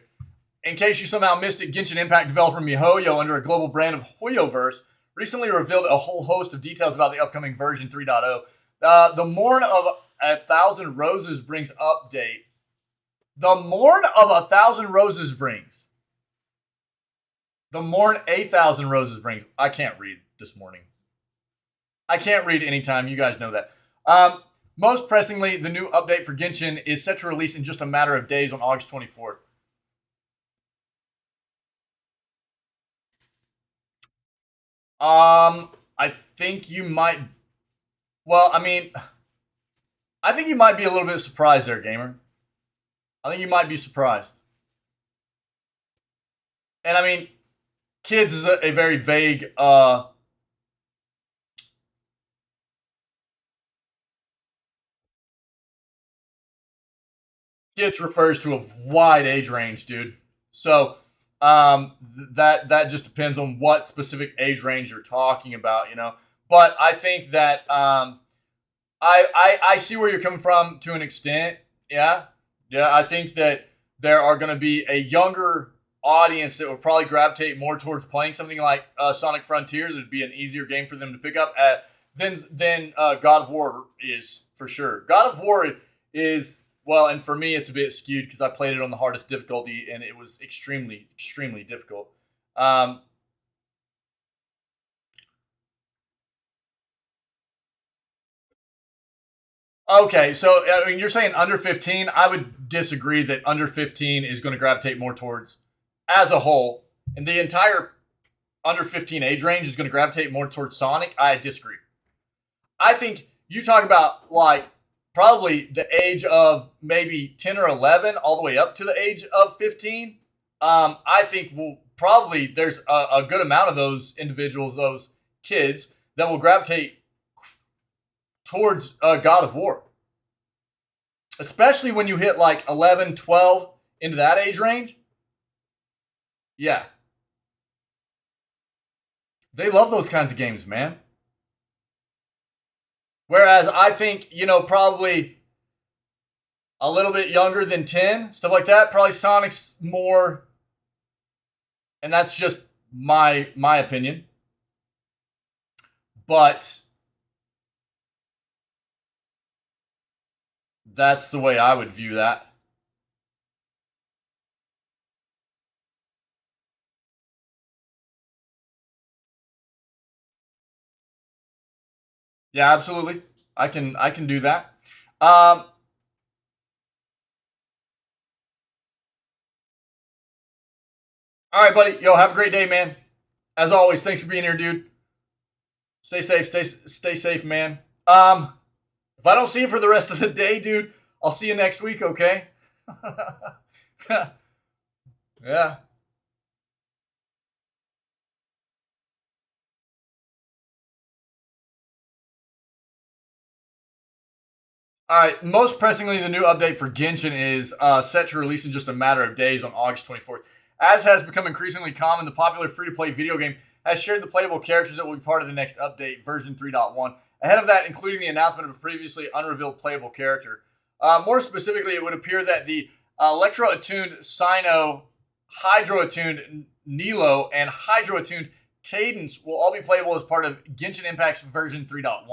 In case you somehow missed it, Genshin Impact developer MiHoYo, under a global brand of HoYoverse, recently revealed a whole host of details about the upcoming version 3.0. The Morn of 1,000 Roses brings update. The Morn of 1,000 Roses brings. The Morn 1,000 Roses brings. I can't read this morning. I can't read anytime. You guys know that. Most pressingly, the new update for Genshin is set to release in just a matter of days on August 24th. I think you might. Well, I mean, I think you might be a little bit surprised there, gamer. I think you might be surprised. And I mean, kids is a very vague. Kids refers to a wide age range, dude. So that just depends on what specific age range you're talking about, you know. But I think that I see where you're coming from to an extent. Yeah. I think that there are going to be a younger audience that will probably gravitate more towards playing something like Sonic Frontiers. It'd be an easier game for them to pick up than God of War is, for sure. God of War is, well, and for me, it's a bit skewed because I played it on the hardest difficulty, and it was extremely, extremely difficult. Okay, so I mean, you're saying under 15. I would disagree that under 15 is going to gravitate more towards, as a whole, and the entire under 15 age range is going to gravitate more towards Sonic. I disagree. I think you talk about like probably the age of maybe 10 or 11 all the way up to the age of 15. I think probably there's a good amount of those individuals, those kids, that will gravitate towards God of War. Especially when you hit like 11, 12 into that age range. Yeah. They love those kinds of games, man. Whereas I think, probably a little bit younger than 10, stuff like that, probably Sonic's more, and that's just my opinion. But that's the way I would view that. Yeah, absolutely. I can do that. All right, buddy. Yo, have a great day, man. As always, thanks for being here, dude. Stay safe. Stay safe, man. If I don't see you for the rest of the day, dude, I'll see you next week. Okay? Yeah. All right. Most pressingly, the new update for Genshin is set to release in just a matter of days on August 24th. As has become increasingly common, the popular free-to-play video game has shared the playable characters that will be part of the next update, version 3.1. Ahead of that, including the announcement of a previously unrevealed playable character. More specifically, it would appear that the Electro-attuned Sino, Hydro-attuned Nilo, and Hydro-attuned Cadence will all be playable as part of Genshin Impact's version 3.1.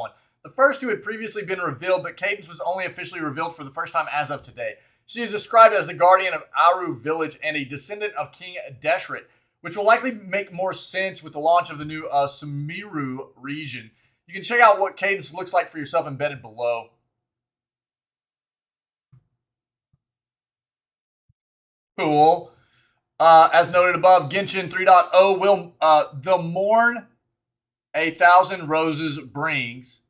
The first two had previously been revealed, but Cadence was only officially revealed for the first time as of today. She is described as the guardian of Aru Village and a descendant of King Deshret, which will likely make more sense with the launch of the new Sumeru region. You can check out what Cadence looks like for yourself embedded below. Cool. As noted above, Genshin 3.0 will the Morn 1,000 Roses brings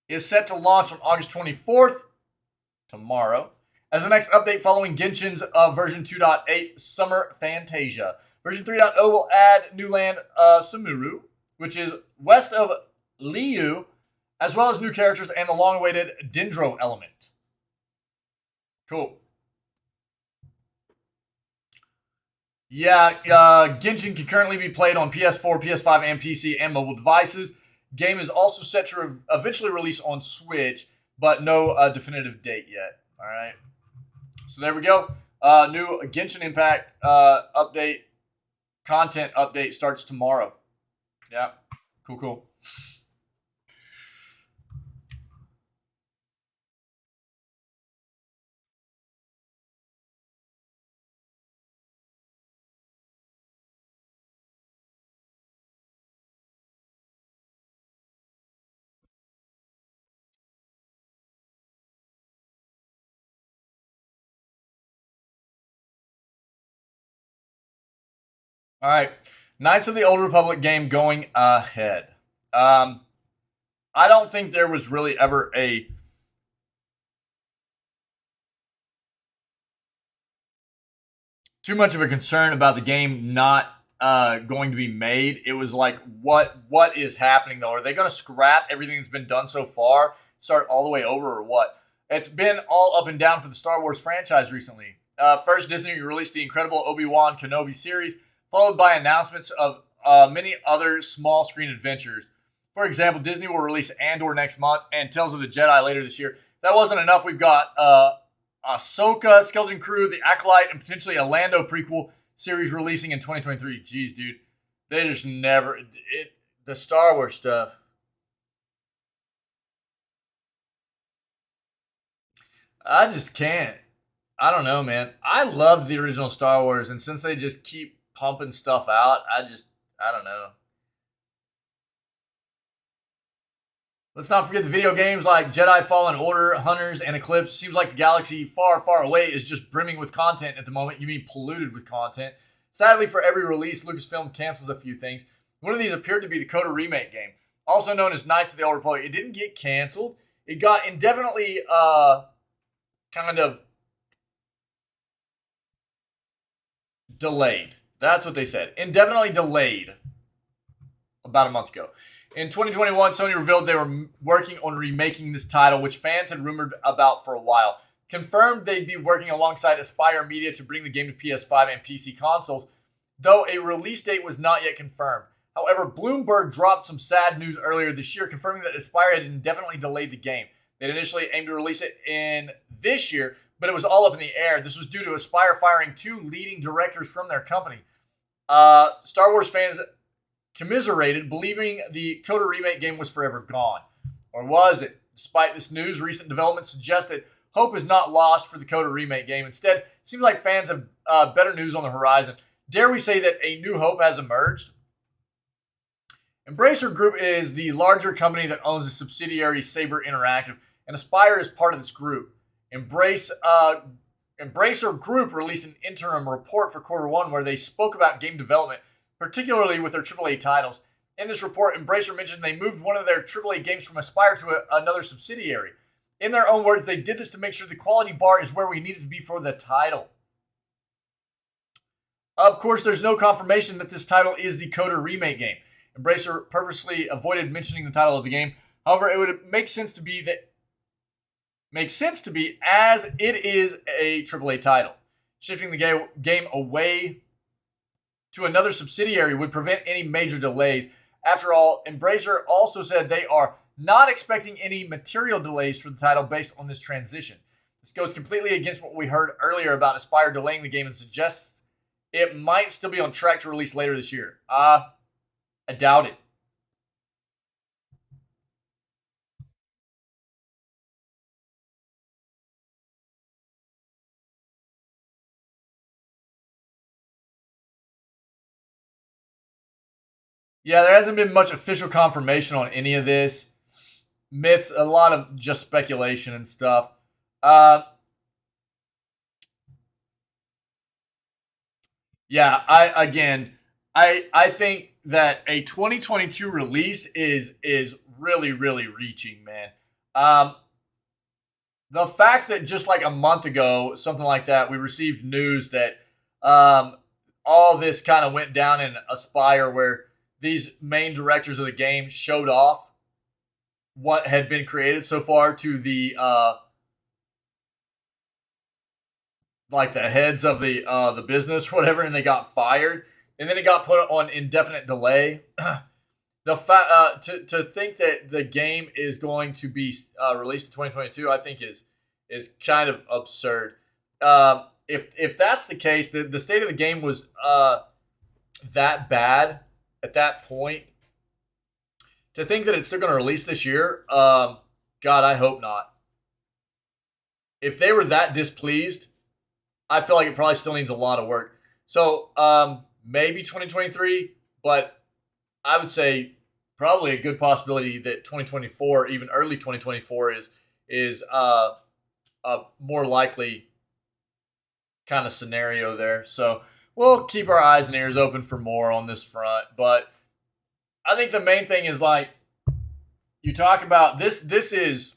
is set to launch on August 24th, tomorrow, as the next update following Genshin's version 2.8 Summer Fantasia. Version 3.0 will add new land Sumeru, which is west of Liu, as well as new characters and the long-awaited Dendro element. Cool. Yeah, Gungeon can currently be played on PS4, PS5, and PC and mobile devices. Game is also set to eventually release on Switch, but no definitive date yet. All right. So there we go. New Genshin Impact update, content update starts tomorrow. Yeah, cool. All right, Knights of the Old Republic game going ahead. I don't think there was really ever a too much of a concern about the game not going to be made. It was like, what is happening though? Are they going to scrap everything that's been done so far, start all the way over, or what? It's been all up and down for the Star Wars franchise recently. First, Disney released the incredible Obi-Wan Kenobi series, followed by announcements of many other small screen adventures. For example, Disney will release Andor next month and Tales of the Jedi later this year. If that wasn't enough, we've got Ahsoka, Skeleton Crew, The Acolyte, and potentially a Lando prequel series releasing in 2023. Jeez, dude. They just never... the Star Wars stuff. I just can't. I don't know, man. I loved the original Star Wars, and since they just keep pumping stuff out, I don't know. Let's not forget the video games like Jedi Fallen Order, Hunters, and Eclipse. Seems like the galaxy far, far away is just brimming with content at the moment. You mean polluted with content. Sadly, for every release, Lucasfilm cancels a few things. One of these appeared to be the Coda Remake game, also known as Knights of the Old Republic. It didn't get canceled. It got indefinitely kind of delayed. That's what they said. Indefinitely delayed about a month ago. In 2021, Sony revealed they were working on remaking this title, which fans had rumored about for a while. Confirmed they'd be working alongside Aspyr Media to bring the game to PS5 and PC consoles, though a release date was not yet confirmed. However, Bloomberg dropped some sad news earlier this year, confirming that Aspyr had indefinitely delayed the game. They'd initially aimed to release it in this year, but it was all up in the air. This was due to Aspyr firing two leading directors from their company. Star Wars fans commiserated, believing the Coda Remake game was forever gone. Or was it? Despite this news, recent developments suggest that hope is not lost for the Coda Remake game. Instead, it seems like fans have better news on the horizon. Dare we say that a new hope has emerged? Embracer Group is the larger company that owns the subsidiary Saber Interactive, and Aspyr is part of this group. Embracer Group released an interim report for Q1 where they spoke about game development, particularly with their AAA titles. In this report, Embracer mentioned they moved one of their AAA games from Aspyr to another subsidiary. In their own words, they did this to make sure the quality bar is where we need it to be for the title. Of course, there's no confirmation that this title is the Coda Remake game. Embracer purposely avoided mentioning the title of the game. However, it would make sense to be as it is a AAA title. Shifting the game away to another subsidiary would prevent any major delays. After all, Embracer also said they are not expecting any material delays for the title based on this transition. This goes completely against what we heard earlier about Aspyr delaying the game and suggests it might still be on track to release later this year. I doubt it. Yeah, there hasn't been much official confirmation on any of this. Myths, a lot of just speculation and stuff. Yeah, I think that a 2022 release is really reaching, man. The fact that just like a month ago, something like that, we received news that all this kind of went down in Aspyr, where these main directors of the game showed off what had been created so far to the like the heads of the business, whatever, and they got fired, and then it got put on indefinite delay. The to think that the game is going to be released in 2022, I think is kind of absurd. If that's the case, the state of the game was that bad at that point. To think that it's still going to release this year, God, I hope not. If they were that displeased, I feel like it probably still needs a lot of work. So maybe 2023, but I would say probably a good possibility that 2024, even early 2024, is a more likely kind of scenario there. So we'll keep our eyes and ears open for more on this front. But I think the main thing is, like, you talk about this. This is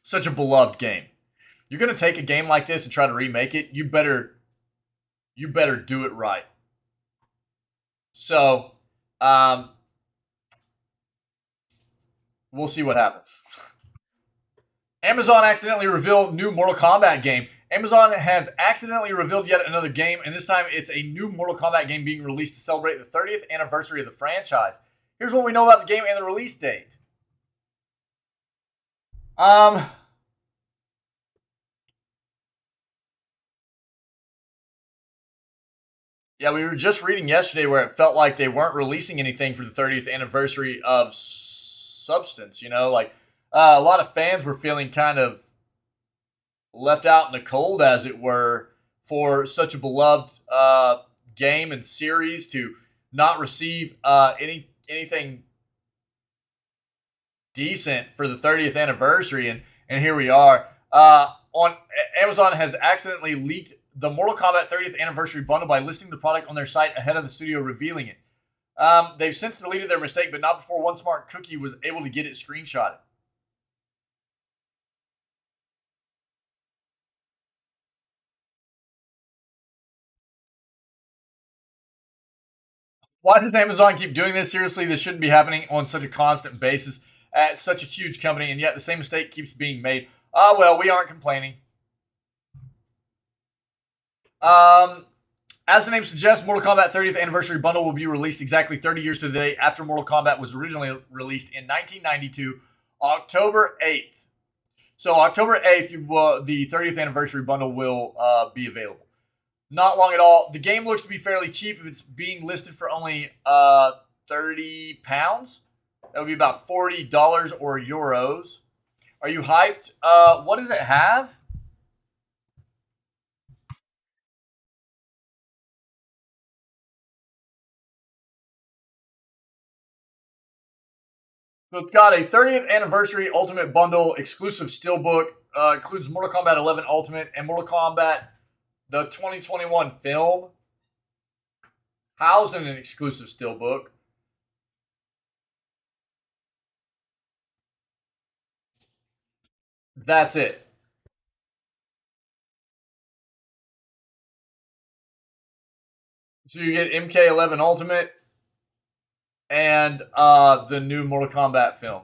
such a beloved game. You're going to take a game like this and try to remake it. You better do it right. So, we'll see what happens. Amazon accidentally revealed new Mortal Kombat game. Amazon has accidentally revealed yet another game, and this time it's a new Mortal Kombat game being released to celebrate the 30th anniversary of the franchise. Here's what we know about the game and the release date. Yeah, we were just reading yesterday where it felt like they weren't releasing anything for the 30th anniversary of substance. You know, like a lot of fans were feeling kind of left out in the cold, as it were, for such a beloved game and series to not receive anything decent for the 30th anniversary, and here we are. On Amazon has accidentally leaked the Mortal Kombat 30th anniversary bundle by listing the product on their site ahead of the studio revealing it. They've since deleted their mistake, but not before one smart cookie was able to get it screenshotted. Why does Amazon keep doing this? Seriously, this shouldn't be happening on such a constant basis at such a huge company, and yet the same mistake keeps being made. Well, we aren't complaining. As the name suggests, Mortal Kombat 30th Anniversary Bundle will be released exactly 30 years to the day after Mortal Kombat was originally released in 1992, October 8th. So October 8th, the 30th Anniversary Bundle will be available. Not long at all. The game looks to be fairly cheap if it's being listed for only £30. That would be about $40 or euros. Are you hyped? What does it have? So it's got a 30th Anniversary Ultimate Bundle exclusive steelbook. Includes Mortal Kombat 11 Ultimate and Mortal Kombat the 2021 film, housed in an exclusive steelbook. That's it. So you get MK11 Ultimate and the new Mortal Kombat film.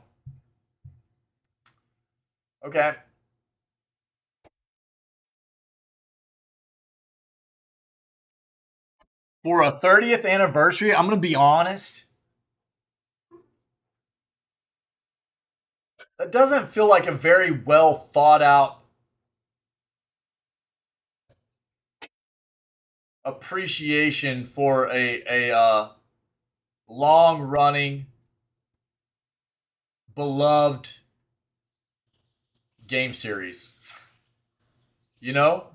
Okay. For a 30th anniversary, I'm going to be honest. That doesn't feel like a very well thought out appreciation for a long running, beloved game series. You know?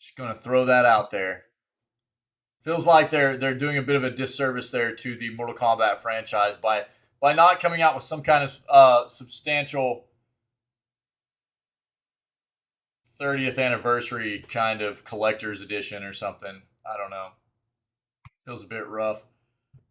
Just going to throw that out there. Feels like they're doing a bit of a disservice there to the Mortal Kombat franchise by not coming out with some kind of substantial 30th anniversary kind of collector's edition or something. I don't know. Feels a bit rough.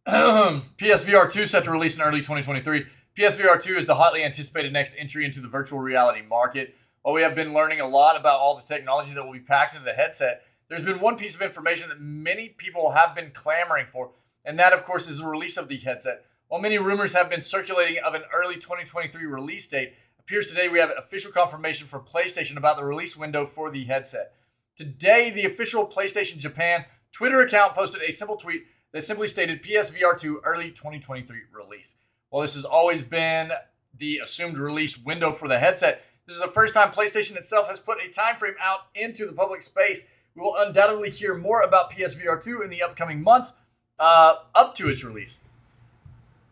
PSVR 2 set to release in early 2023. PSVR 2 is the hotly anticipated next entry into the virtual reality market. While we have been learning a lot about all the technology that will be packed into the headset, there's been one piece of information that many people have been clamoring for, and that, of course, is the release of the headset. While many rumors have been circulating of an early 2023 release date, appears today we have official confirmation from PlayStation about the release window for the headset. Today, the official PlayStation Japan Twitter account posted a simple tweet that simply stated PSVR 2 early 2023 release. While this has always been the assumed release window for the headset, this is the first time PlayStation itself has put a time frame out into the public space. We will undoubtedly hear more about PSVR 2 in the upcoming months up to its release,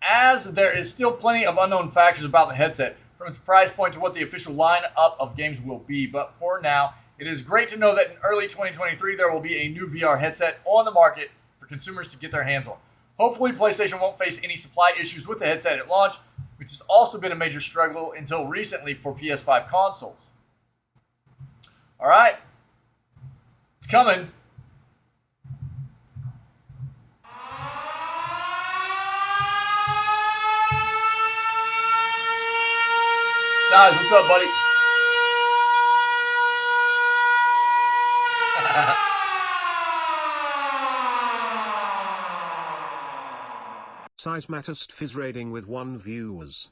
as there is still plenty of unknown factors about the headset, from its price point to what the official lineup of games will be. But for now, it is great to know that in early 2023 there will be a new VR headset on the market for consumers to get their hands on. Hopefully, PlayStation won't face any supply issues with the headset at launch, which has also been a major struggle until recently for PS5 consoles. All right. It's coming. Size, what's up, buddy? Size matters fizz rating with 1 viewers.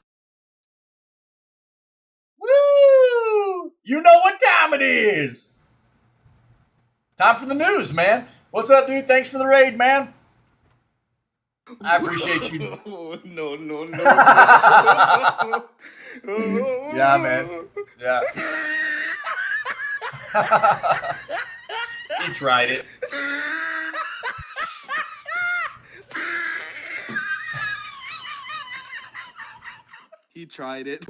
Woo! You know what time it is. Time for the news, man. What's up, dude? Thanks for the raid, man. I appreciate you. No. Yeah, man. Yeah. He tried it. He tried it.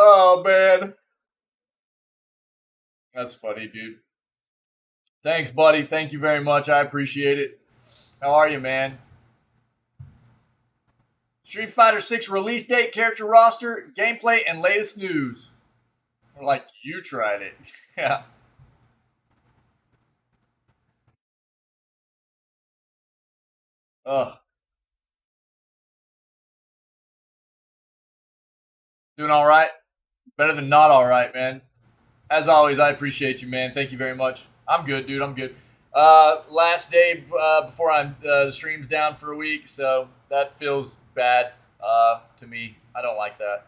Oh, man. That's funny, dude. Thanks, buddy. Thank you very much. I appreciate it. How are you, man? Street Fighter 6 release date, character roster, gameplay, and latest news. Like, you tried it. Yeah. Ugh. Doing all right? Better than not all right, man. As always, I appreciate you, man. Thank you very much. I'm good, dude. I'm good. Last day before the stream's down for a week, so that feels bad to me. I don't like that.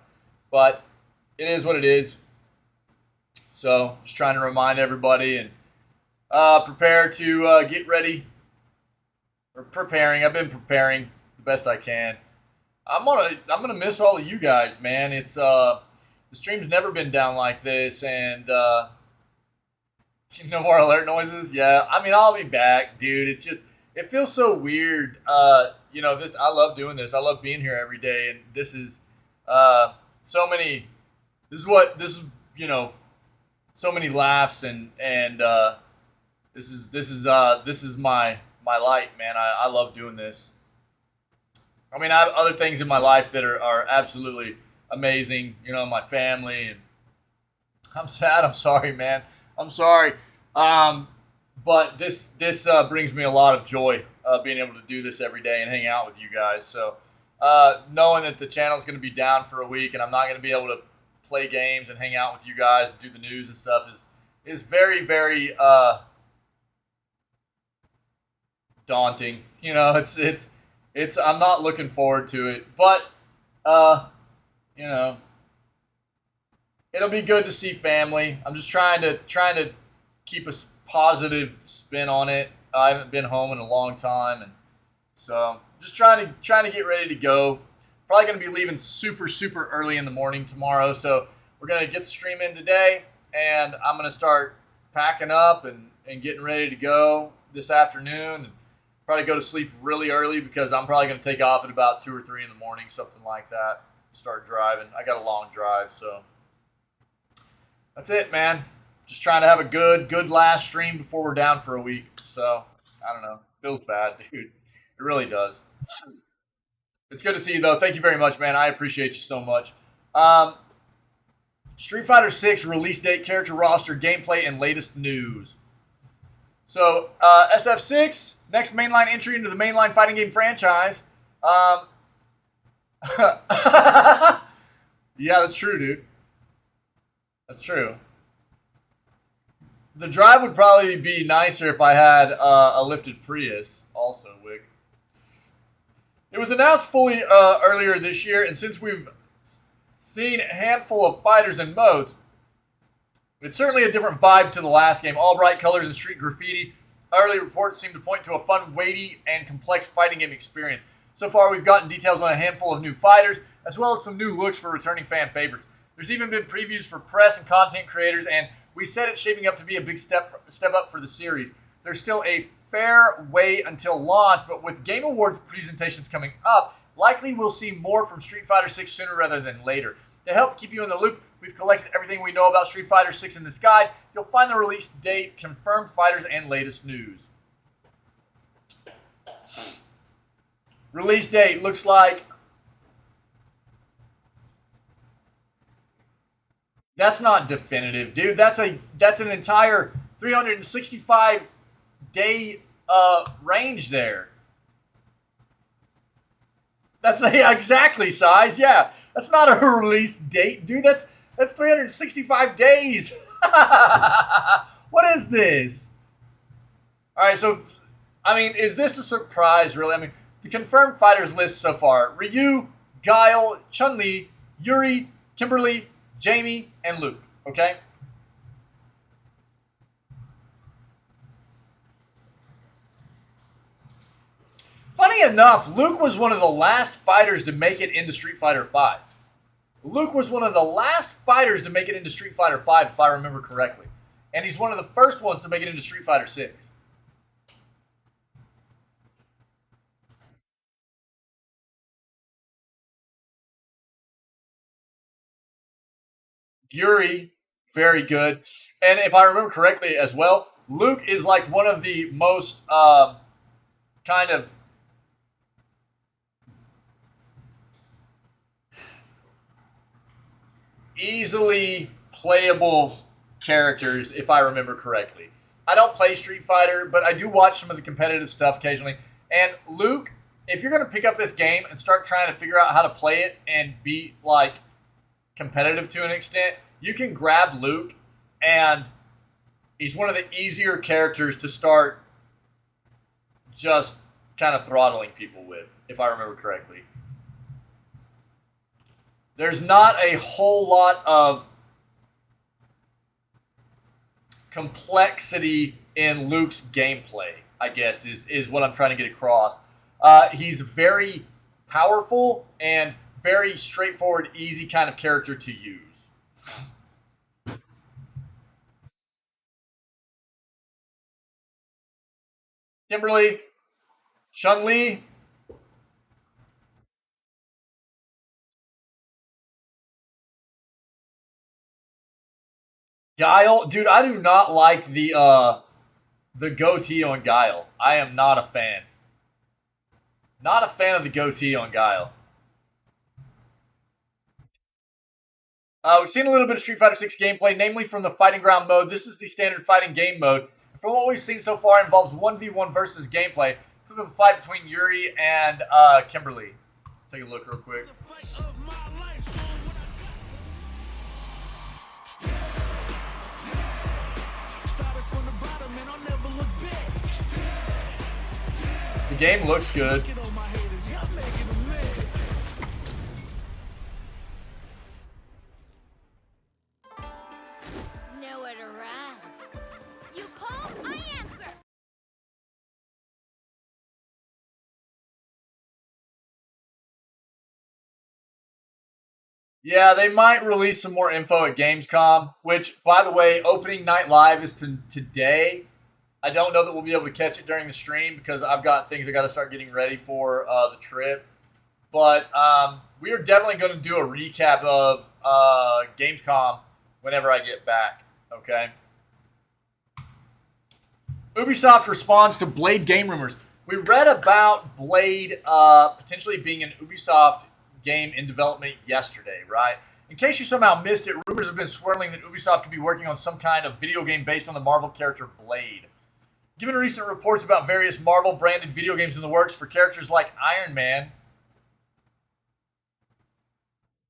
But it is what it is. So just trying to remind everybody and prepare to get ready. Or preparing. I've been preparing the best I can. I'm gonna miss all of you guys, man. It's the stream's never been down like this, and no more alert noises. Yeah, I mean, I'll be back, dude. It's just, it feels so weird. This, I love doing this. I love being here every day, and this is so many. This is so many laughs, and this is my light, man. I love doing this. I mean, I have other things in my life that are absolutely amazing. My family, and I'm sad. I'm sorry, man. I'm sorry. But this brings me a lot of joy, being able to do this every day and hang out with you guys. So knowing that the channel is going to be down for a week and I'm not going to be able to play games and hang out with you guys and do the news and stuff is very, very daunting. It's I'm not looking forward to it, but it'll be good to see family. I'm just trying to keep a positive spin on it. I haven't been home in a long time, and so just trying to get ready to go. Probably going to be leaving super, super early in the morning tomorrow, so we're going to get the stream in today, and I'm going to start packing up and getting ready to go this afternoon, and probably go to sleep really early because I'm probably going to take off at about 2 or 3 in the morning, something like that, start driving. I got a long drive, so that's it, man. Just trying to have a good last stream before we're down for a week. So, I don't know. Feels bad, dude. It really does. It's good to see you, though. Thank you very much, man. I appreciate you so much. Street Fighter 6 release date, character roster, gameplay, and latest news. So, SF6, next mainline entry into the mainline fighting game franchise. Yeah, that's true, dude. That's true. The drive would probably be nicer if I had a lifted Prius also, Wick. It was announced fully earlier this year, and since we've seen a handful of fighters and modes, it's certainly a different vibe to the last game. All bright colors and street graffiti. Early reports seem to point to a fun, weighty, and complex fighting game experience. So far, we've gotten details on a handful of new fighters, as well as some new looks for returning fan favorites. There's even been previews for press and content creators, and we said it's shaping up to be a big step up for the series. There's still a fair way until launch, but with Game Awards presentations coming up, likely we'll see more from Street Fighter 6 sooner rather than later. To help keep you in the loop, we've collected everything we know about Street Fighter 6 in this guide. You'll find the release date, confirmed fighters, and latest news. Release date looks like that's not definitive, dude. That's an entire 365 day range there. That's exactly size. Yeah, that's not a release date, dude. That's 365 days. What is this? All right, so I mean, is this a surprise? Really? I mean, the confirmed fighters list so far: Ryu, Guile, Chun-Li, Yuri, Kimberly, Jamie, and Luke. Okay. Funny enough, Luke was one of the last fighters to make it into Street Fighter V. Luke was one of the last fighters to make it into Street Fighter V, if I remember correctly. And he's one of the first ones to make it into Street Fighter VI. Yuri, very good. And if I remember correctly as well, Luke is like one of the most kind of easily playable characters, if I remember correctly. I don't play Street Fighter, but I do watch some of the competitive stuff occasionally. And Luke, if you're going to pick up this game and start trying to figure out how to play it and be like competitive to an extent, you can grab Luke, and he's one of the easier characters to start just kind of throttling people with, if I remember correctly. There's not a whole lot of complexity in Luke's gameplay, I guess, is what I'm trying to get across. He's very powerful and very straightforward, easy kind of character to use. Kimberly, Chun-Li, Guile, dude, I do not like the goatee on Guile. I am not a fan. Not a fan of the goatee on Guile. We've seen a little bit of Street Fighter 6 gameplay, namely from the Fighting Ground mode. This is the standard fighting game mode. From what we've seen so far, it involves 1v1 versus gameplay. Look at the fight between Yuri and Kimberly. Take a look real quick. The game looks good. Nowhere to run. You call, I answer. Yeah, they might release some more info at Gamescom, which, by the way, opening night live is today. I don't know that we'll be able to catch it during the stream because I've got things I got to start getting ready for the trip. But we are definitely going to do a recap of Gamescom whenever I get back, okay? Ubisoft responds to Blade game rumors. We read about Blade potentially being an Ubisoft game in development yesterday, right? In case you somehow missed it, rumors have been swirling that Ubisoft could be working on some kind of video game based on the Marvel character Blade. Given recent reports about various Marvel-branded video games in the works for characters like Iron Man,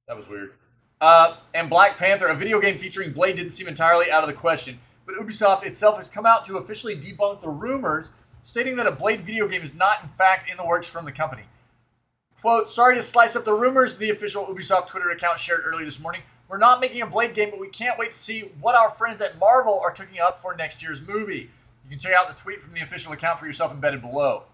that was weird, and Black Panther, a video game featuring Blade didn't seem entirely out of the question. but Ubisoft itself has come out to officially debunk the rumors, stating that a Blade video game is not in fact in the works from the company. Quote, sorry to slice up the rumors, the official Ubisoft Twitter account shared early this morning. We're not making a Blade game, but we can't wait to see what our friends at Marvel are cooking up for next year's movie. You can check out the tweet from the official account for yourself embedded below.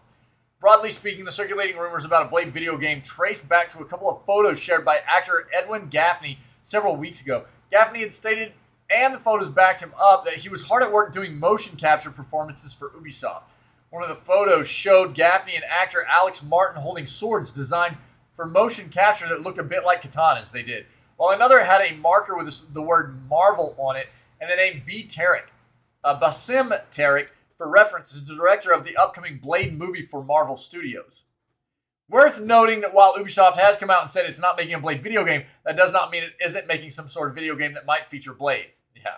Broadly speaking, the circulating rumors about a Blade video game traced back to a couple of photos shared by actor Edwin Gaffney several weeks ago. Gaffney had stated, and the photos backed him up, that he was hard at work doing motion capture performances for Ubisoft. One of the photos showed Gaffney and actor Alex Martin holding swords designed for motion capture that looked a bit like katanas, they did. While another had a marker with the word Marvel on it and the name B. Tarek. Basim Tarek, for reference, is the director of the upcoming Blade movie for Marvel Studios. Worth noting that while Ubisoft has come out and said it's not making a Blade video game, that does not mean it isn't making some sort of video game that might feature Blade. Yeah.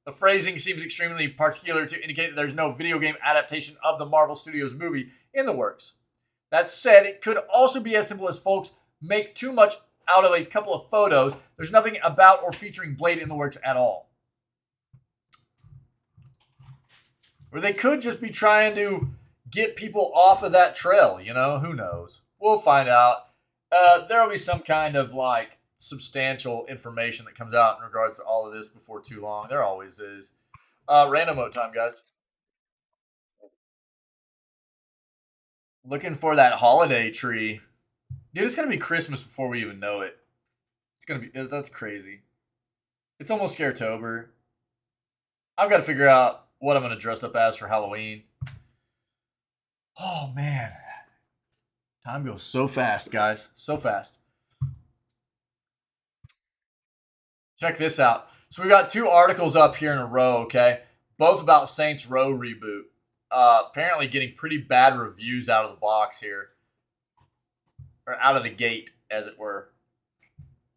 The phrasing seems extremely particular to indicate that there's no video game adaptation of the Marvel Studios movie in the works. That said, it could also be as simple as folks make too much out of a couple of photos. There's nothing about or featuring Blade in the works at all. Or they could just be trying to get people off of that trail, you know? Who knows? We'll find out. There'll be some kind of, substantial information that comes out in regards to all of this before too long. There always is. Random mode time, guys. Looking for that holiday tree. Dude, it's going to be Christmas before we even know it. That's crazy. It's almost Scaretober. I've got to figure out what I'm going to dress up as for Halloween. Oh, man. Time goes so fast, guys. So fast. Check this out. So we got two articles up here in a row, okay? Both about Saints Row Reboot. Apparently getting pretty bad reviews out of the box here. Or out of the gate, as it were.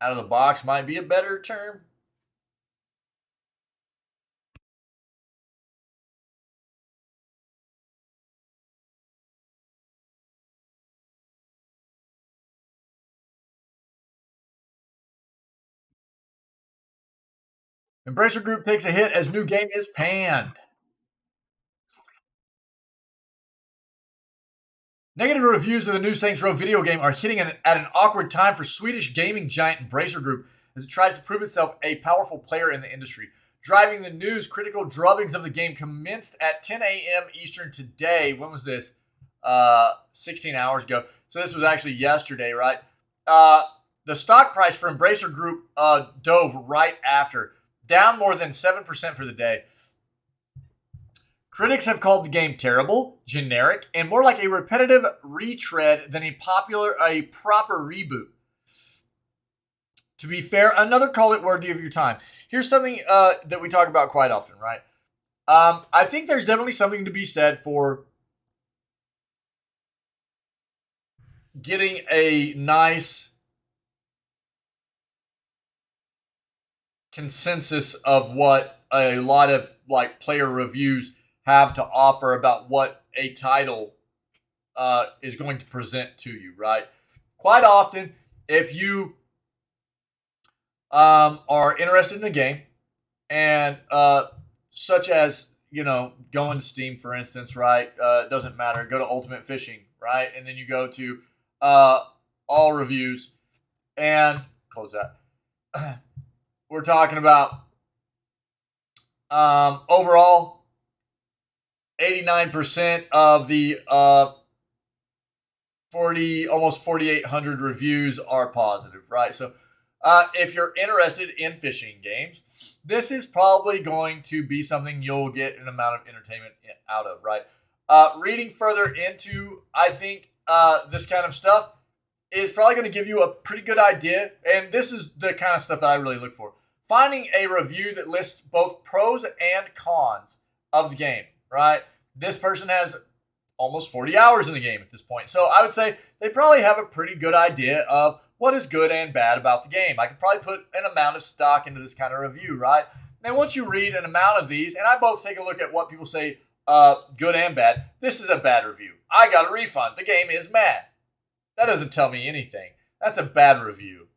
Out of the box might be a better term. Embracer Group takes a hit as new game is panned. Negative reviews of the new Saints Row video game are hitting at an awkward time for Swedish gaming giant Embracer Group as it tries to prove itself a powerful player in the industry. Driving the news, critical drubbings of the game commenced at 10 a.m. Eastern today. When was this? 16 hours ago. So this was actually yesterday, right? The stock price for Embracer Group dove right after, down more than 7% for the day. Critics have called the game terrible, generic, and more like a repetitive retread than a proper reboot. To be fair, another call it worthy of your time. Here's something that we talk about quite often, right? I think there's definitely something to be said for getting a nice consensus of what a lot of player reviews have to offer about what a title is going to present to you, right? Quite often, if you are interested in the game, and such as, going to Steam, for instance, right? It doesn't matter. Go to Ultimate Fishing, right? And then you go to all reviews and close that. We're talking about overall 89% of the almost 4,800 reviews are positive, right? So if you're interested in fishing games, this is probably going to be something you'll get an amount of entertainment out of, right? Reading further into, I think, this kind of stuff is probably going to give you a pretty good idea, and this is the kind of stuff that I really look for. Finding a review that lists both pros and cons of the game, right? This person has almost 40 hours in the game at this point. So I would say they probably have a pretty good idea of what is good and bad about the game. I could probably put an amount of stock into this kind of review, right? And once you read an amount of these, and I both take a look at what people say good and bad, this is a bad review. I got a refund. The game is mad. That doesn't tell me anything. That's a bad review.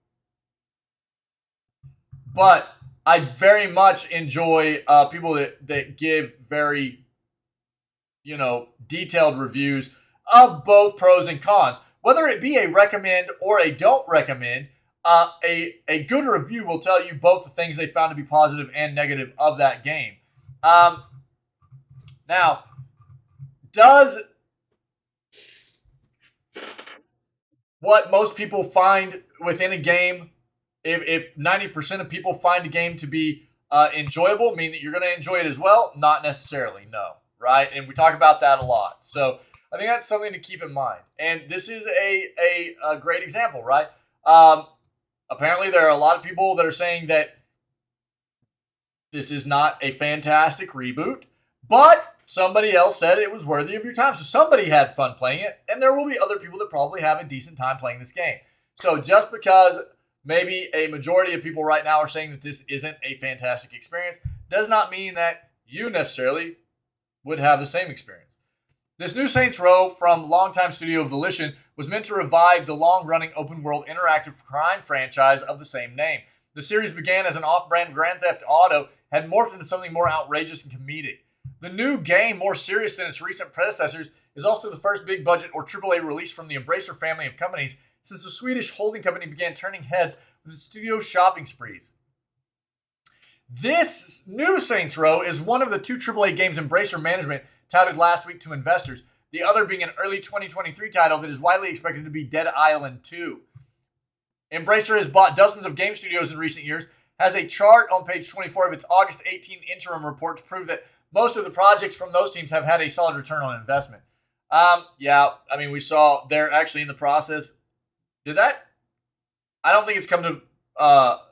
But I very much enjoy people that give very, detailed reviews of both pros and cons. Whether it be a recommend or a don't recommend, a good review will tell you both the things they found to be positive and negative of that game. Now, does what most people find within a game, if 90% of people find a game to be enjoyable, mean that you're going to enjoy it as well? Not necessarily, no, right? And we talk about that a lot. So I think that's something to keep in mind. And this is a great example, right? Apparently there are a lot of people that are saying that this is not a fantastic reboot, but somebody else said it was worthy of your time. So somebody had fun playing it, and there will be other people that probably have a decent time playing this game. So just because maybe a majority of people right now are saying that this isn't a fantastic experience does not mean that you necessarily would have the same experience. This new Saints Row from longtime studio Volition was meant to revive the long-running open-world interactive crime franchise of the same name. The series began as an off-brand Grand Theft Auto, had morphed into something more outrageous and comedic. The new game, more serious than its recent predecessors, is also the first big-budget or AAA release from the Embracer family of companies since the Swedish holding company began turning heads with its studio shopping sprees. This new Saints Row is one of the two AAA games Embracer management touted last week to investors, the other being an early 2023 title that is widely expected to be Dead Island 2. Embracer has bought dozens of game studios in recent years, has a chart on page 24 of its August 18 interim report to prove that most of the projects from those teams have had a solid return on investment. We saw they're actually in the process. Did that? I don't think it's come to,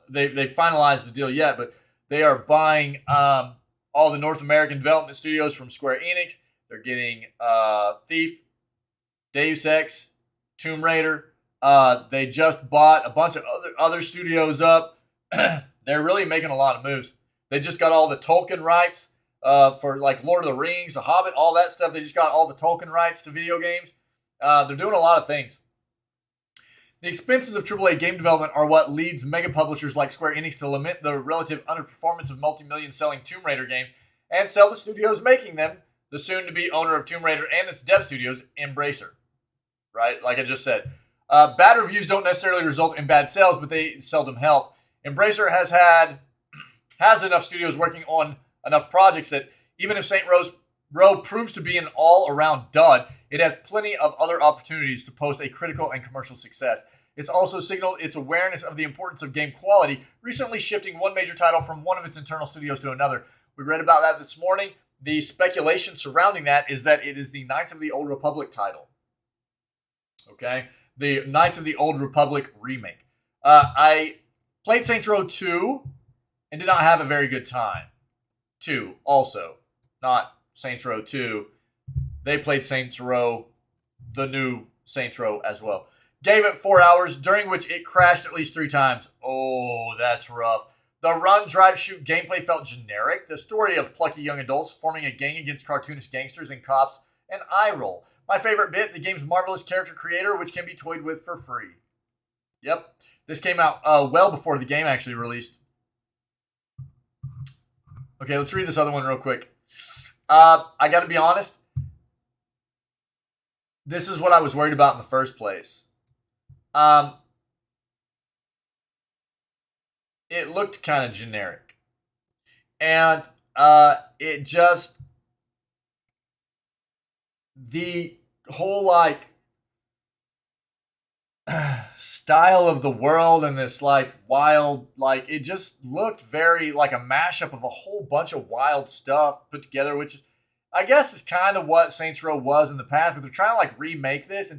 they finalized the deal yet, but they are buying all the North American development studios from Square Enix. They're getting Thief, Deus Ex, Tomb Raider. They just bought a bunch of other studios up. They're really making a lot of moves. They just got all the Tolkien rights for like Lord of the Rings, The Hobbit, all that stuff. They just got all the Tolkien rights to video games. They're doing a lot of things. The expenses of AAA game development are what leads mega publishers like Square Enix to lament the relative underperformance of multi-million selling Tomb Raider games and sell the studios making them, the soon-to-be owner of Tomb Raider and its dev studios, Embracer. Right? Like I just said. Bad reviews don't necessarily result in bad sales, but they seldom help. Embracer has enough studios working on enough projects that even if Saints Row proves to be an all-around dud, it has plenty of other opportunities to post a critical and commercial success. It's also signaled its awareness of the importance of game quality, recently shifting one major title from one of its internal studios to another. We read about that this morning. The speculation surrounding that is that it is the Knights of the Old Republic title. Okay? The Knights of the Old Republic remake. I played Saints Row 2 and did not have a very good time. 2 also. Not Saints Row 2. They played Saints Row, the new Saints Row as well. Gave it 4 hours, during which it crashed at least 3 times. Oh, that's rough. The run, drive, shoot gameplay felt generic. The story of plucky young adults forming a gang against cartoonish gangsters and cops, and eye roll. My favorite bit, the game's marvelous character creator, which can be toyed with for free. Yep. This came out well before the game actually released. Okay, let's read this other one real quick. I got to be honest. This is what I was worried about in the first place. It looked kind of generic. And it just... The whole, style of the world and this, wild, it just looked very like a mashup of a whole bunch of wild stuff put together, which I guess is kind of what Saints Row was in the past, but they're trying to, remake this,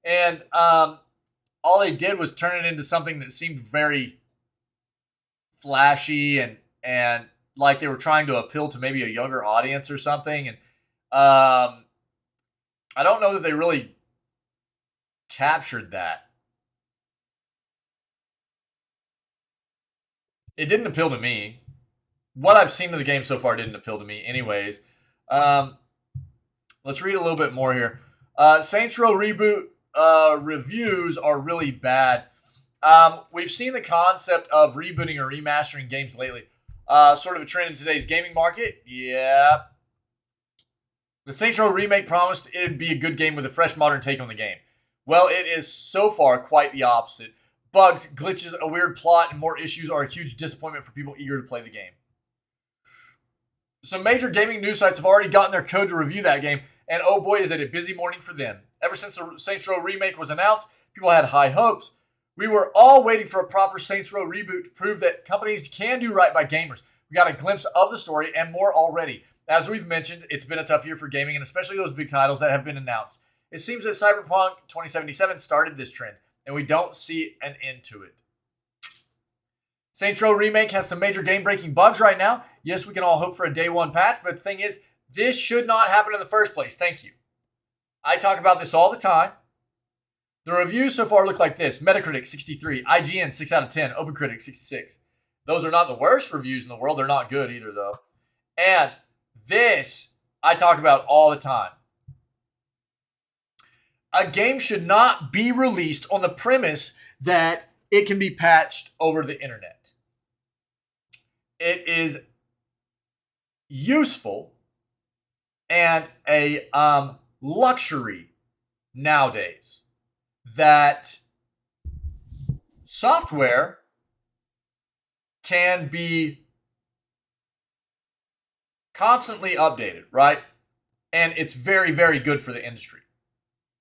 and all they did was turn it into something that seemed very flashy and like they were trying to appeal to maybe a younger audience or something, and I don't know that they really captured that. It didn't appeal to me. What I've seen of the game so far didn't appeal to me anyways. Let's read a little bit more here. Saints Row Reboot reviews are really bad. We've seen the concept of rebooting or remastering games lately. Sort of a trend in today's gaming market. Yeah. The Saints Row Remake promised it'd be a good game with a fresh modern take on the game. Well, it is so far quite the opposite. Bugs, glitches, a weird plot, and more issues are a huge disappointment for people eager to play the game. Some major gaming news sites have already gotten their code to review that game, and oh boy is it a busy morning for them. Ever since the Saints Row Remake was announced, people had high hopes. We were all waiting for a proper Saints Row reboot to prove that companies can do right by gamers. We got a glimpse of the story and more already. As we've mentioned, it's been a tough year for gaming, and especially those big titles that have been announced. It seems that Cyberpunk 2077 started this trend, and we don't see an end to it. Saints Row Remake has some major game-breaking bugs right now. Yes, we can all hope for a day one patch, but the thing is, this should not happen in the first place. Thank you. I talk about this all the time. The reviews so far look like this. Metacritic, 63. IGN, 6 out of 10. OpenCritic, 66. Those are not the worst reviews in the world. They're not good either, though. And this, I talk about all the time. A game should not be released on the premise that it can be patched over the internet. It is useful and a luxury nowadays that software can be constantly updated, right? And it's very, very good for the industry.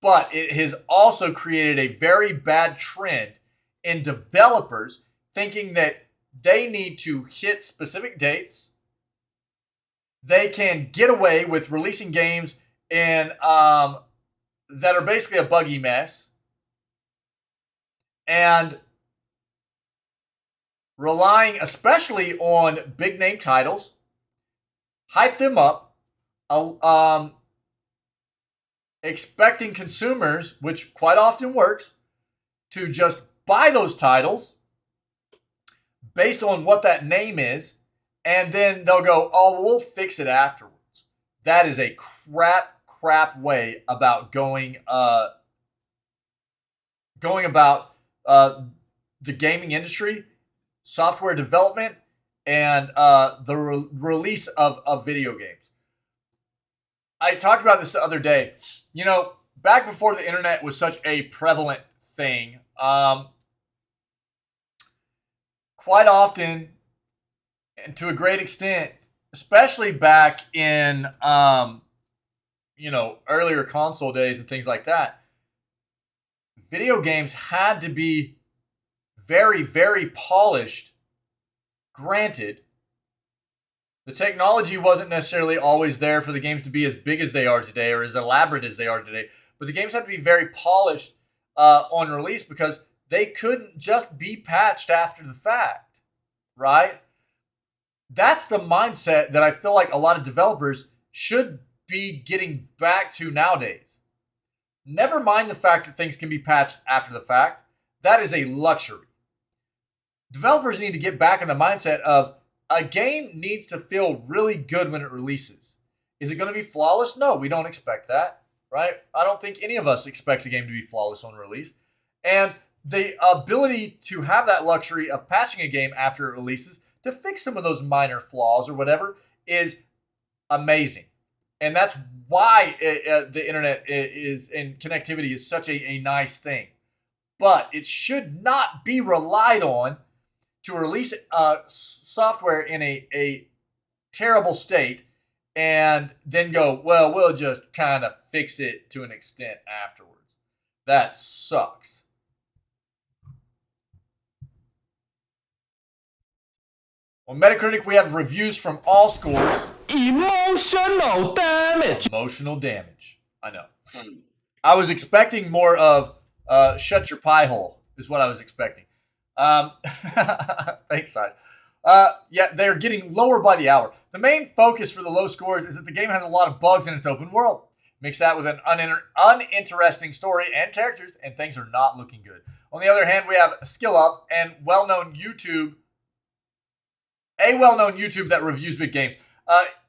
But it has also created a very bad trend in developers thinking that they need to hit specific dates. They can get away with releasing games in that are basically a buggy mess and relying especially on big name titles, hype them up, expecting consumers, which quite often works, to just buy those titles based on what that name is, and then they'll go, oh, we'll fix it afterwards. That is a crap way about going about the gaming industry, software development, and the release of video games. I talked about this the other day. You know, back before the internet was such a prevalent thing, quite often, and to a great extent, especially back in, earlier console days and things like that, video games had to be very, very polished. Granted, the technology wasn't necessarily always there for the games to be as big as they are today or as elaborate as they are today, but the games had to be very polished on release because they couldn't just be patched after the fact, right? That's the mindset that I feel like a lot of developers should be getting back to nowadays. Never mind the fact that things can be patched after the fact. That is a luxury. Developers need to get back in the mindset of a game needs to feel really good when it releases. Is it going to be flawless? No, we don't expect that, right? I don't think any of us expects a game to be flawless on release. And the ability to have that luxury of patching a game after it releases to fix some of those minor flaws or whatever is amazing. And that's why the internet is and connectivity is such a nice thing. But it should not be relied on to release software in a terrible state and then go, well, we'll just kind of fix it to an extent afterwards. That sucks. On Metacritic, we have reviews from all scores. Emotional damage. Emotional damage. I know. I was expecting more of shut your pie hole is what I was expecting. Thanks, size. Yeah, they're getting lower by the hour. The main focus for the low scores is that the game has a lot of bugs in its open world. Mix that with an uninteresting story and characters, and things are not looking good. On the other hand, we have Skill Up and a well-known YouTube that reviews big games.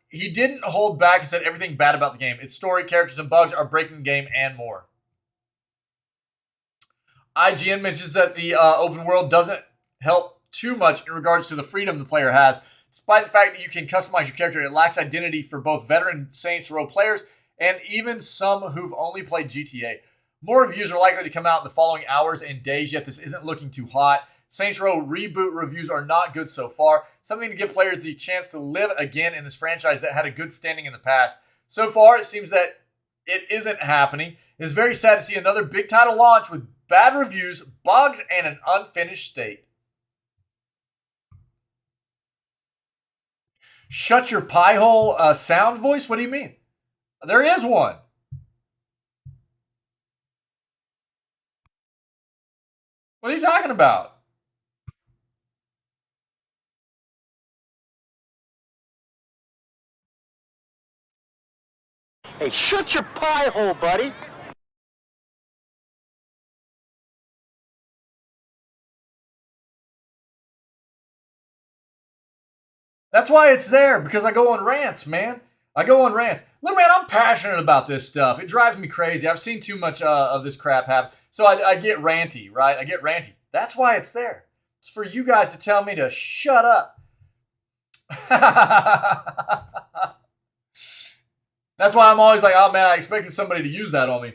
He didn't hold back and said everything bad about the game. Its story, characters, and bugs are breaking the game and more. IGN mentions that the open world doesn't help too much in regards to the freedom the player has Despite the fact that you can customize your character, it lacks identity for both veteran Saints Row players and even some who've only played GTA. More reviews are likely to come out in the following hours and days, yet this isn't looking too hot. Saints Row Reboot reviews are not good so far. Something to give players the chance to live again in this franchise that had a good standing in the past. So far, it seems that it isn't happening. It is very sad to see another big title launch with bad reviews, bugs, and an unfinished state. Shut your pie hole sound voice? What do you mean? There is one. What are you talking about? Hey, shut your pie hole, buddy. That's why it's there, because I go on rants, man. I go on rants. Look, man, I'm passionate about this stuff. It drives me crazy. I've seen too much of this crap happen. So I get ranty, right? I get ranty. That's why it's there. It's for you guys to tell me to shut up. That's why I'm always like, oh, man, I expected somebody to use that on me.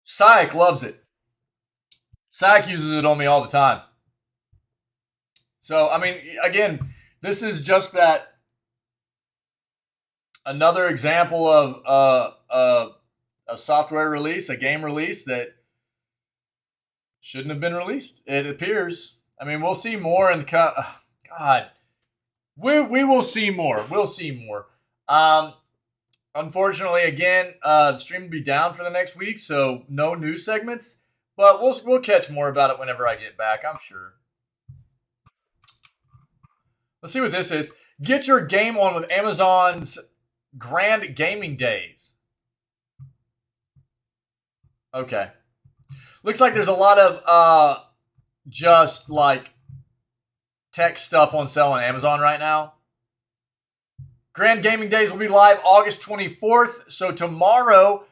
Syke loves it. Syke uses it on me all the time. So, I mean, again, this is just that another example of a software release, a game release that shouldn't have been released. It appears. I mean, we'll see more in the God. We will see more. We'll see more. Unfortunately, again, the stream will be down for the next week, so no news segments. But we'll catch more about it whenever I get back, I'm sure. Let's see what this is. Get your game on with Amazon's Grand Gaming Days. Okay. Looks like there's a lot of just like tech stuff on sale on Amazon right now. Grand Gaming Days will be live August 24th. So tomorrow,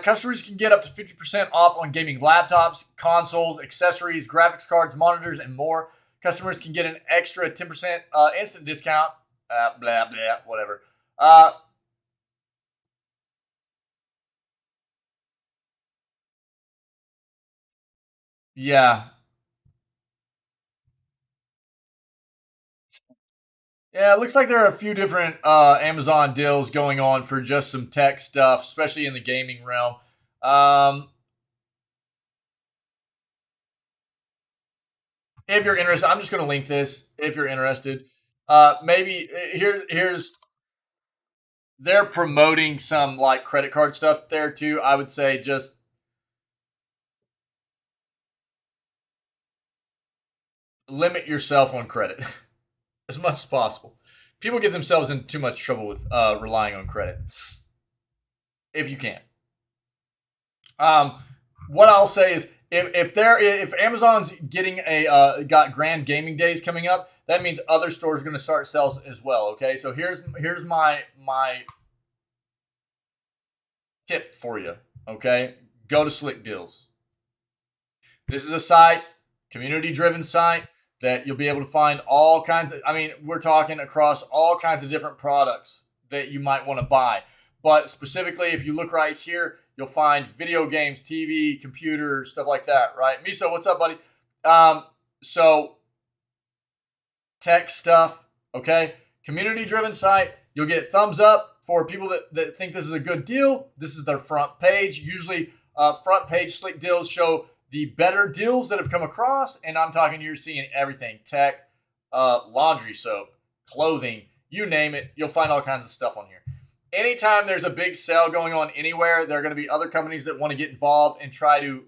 customers can get up to 50% off on gaming laptops, consoles, accessories, graphics cards, monitors, and more. Customers can get an extra 10% instant discount. Blah, blah, whatever. Yeah. Yeah, it looks like there are a few different Amazon deals going on for just some tech stuff, especially in the gaming realm. If you're interested, I'm just going to link this. If you're interested, maybe here's they're promoting some like credit card stuff there too. I would say just limit yourself on credit as much as possible. People get themselves in too much trouble with relying on credit if you can. What I'll say is if Amazon's getting got Grand Gaming Days coming up, that means other stores are going to start sales as well. Okay, so here's my tip for you. Okay, go to Slick Deals. This is a site, community-driven site that you'll be able to find all kinds of. I mean, we're talking across all kinds of different products that you might want to buy. But specifically, if you look right here, you'll find video games, TV, computer, stuff like that, right? Miso, what's up, buddy? So tech stuff, okay? Community-driven site. You'll get thumbs up for people that think this is a good deal. This is their front page. Usually front page Slick Deals show the better deals that have come across. And I'm talking you're seeing everything. Tech, laundry soap, clothing, you name it. You'll find all kinds of stuff on here. Anytime there's a big sale going on anywhere, there are going to be other companies that want to get involved and try to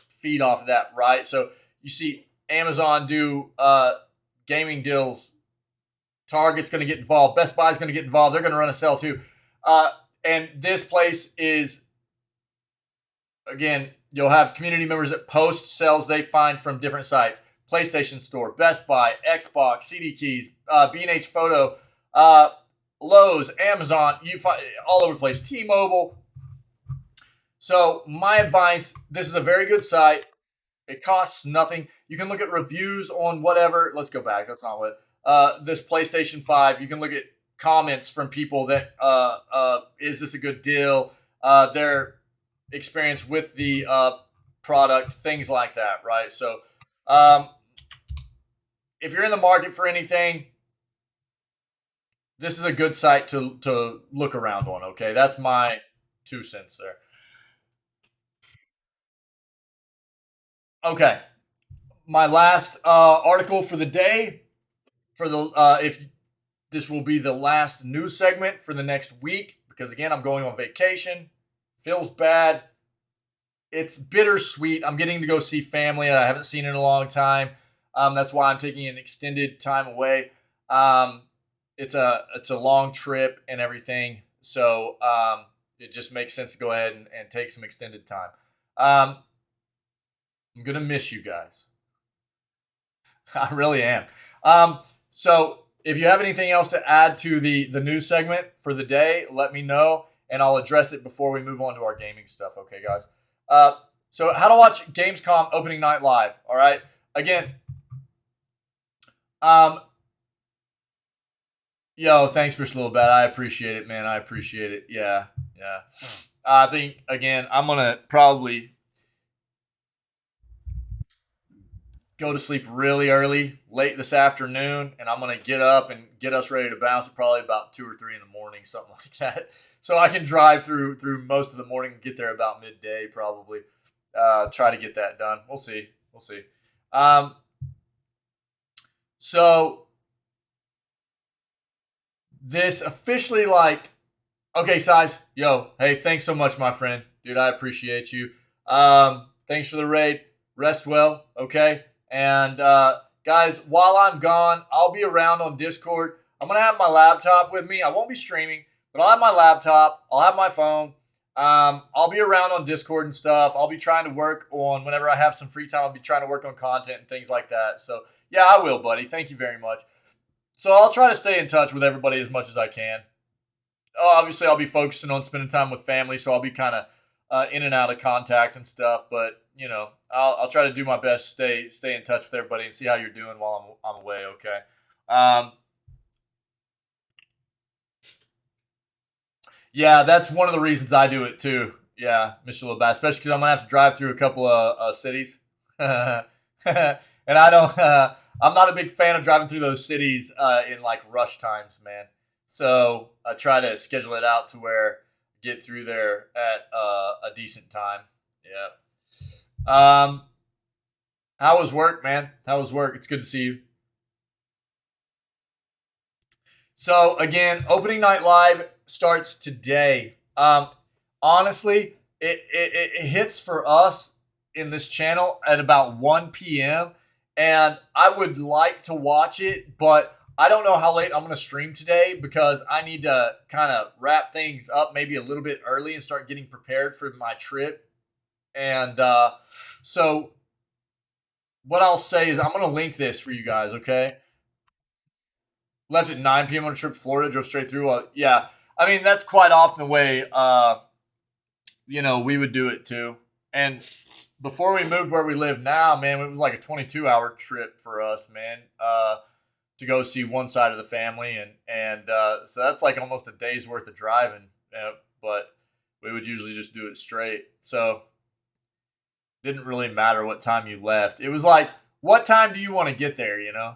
feed off of that, right? So you see Amazon do gaming deals. Target's going to get involved. Best Buy's going to get involved. They're going to run a sale too. And this place is, again, you'll have community members that post sales they find from different sites. PlayStation Store, Best Buy, Xbox, CD Keys, B&H Photo, Lowe's, Amazon, you find all over the place, T-Mobile. So my advice, this is a very good site. It costs nothing. You can look at reviews on whatever. Let's go back. That's not what. This PlayStation 5, you can look at comments from people that, is this a good deal? Their experience with the product, things like that, right? So if you're in the market for anything, this is a good site to look around on, okay? That's my 2 cents there. Okay. My last article for the day, for the if this will be the last news segment for the next week, because again, I'm going on vacation. Feels bad. It's bittersweet. I'm getting to go see family that I haven't seen in a long time. That's why I'm taking an extended time away. It's a long trip and everything, so it just makes sense to go ahead and take some extended time. I'm gonna miss you guys. I really am. So if you have anything else to add to the news segment for the day, let me know, and I'll address it before we move on to our gaming stuff. Okay, guys? So how to watch Gamescom opening night live. All right. Again, yo, thanks for Little Bad. I appreciate it, man. I appreciate it. Yeah. I think, again, I'm going to probably go to sleep really early, late this afternoon, and I'm going to get up and get us ready to bounce at probably about 2 or 3 in the morning, something like that. So I can drive through most of the morning and get there about midday probably. Try to get that done. We'll see. So this officially, like, okay, Size, yo, hey, thanks so much, my friend. Dude, I appreciate you. Thanks for the raid. Rest well, okay? And guys, while I'm gone, I'll be around on Discord. I'm going to have my laptop with me. I won't be streaming, but I'll have my laptop. I'll have my phone. I'll be around on Discord and stuff. I'll be trying to work on, whenever I have some free time, I'll be trying to work on content and things like that. So, yeah, I will, buddy. Thank you very much. So I'll try to stay in touch with everybody as much as I can. Obviously, I'll be focusing on spending time with family, so I'll be kind of in and out of contact and stuff. But, you know, I'll try to do my best to stay in touch with everybody and see how you're doing while I'm away, okay? Yeah, that's one of the reasons I do it too. Yeah, Mr. Little Bass, especially because I'm gonna have to drive through a couple of cities, and I don't. I'm not a big fan of driving through those cities in like rush times, man. So I try to schedule it out to where get through there at a decent time. Yeah. How was work, man? How was work? It's good to see you. So again, opening night live starts today. Honestly, it hits for us in this channel at about 1 p.m. And I would like to watch it, but I don't know how late I'm going to stream today because I need to kind of wrap things up maybe a little bit early and start getting prepared for my trip. And so what I'll say is I'm going to link this for you guys, okay? Left at 9 p.m. on a trip to Florida, drove straight through. Yeah, I mean, that's quite often the way, we would do it too. And before we moved where we live now, man, it was like a 22-hour trip for us, man, to go see one side of the family. And so that's like almost a day's worth of driving, but we would usually just do it straight. So it didn't really matter what time you left. It was like, what time do you want to get there, you know?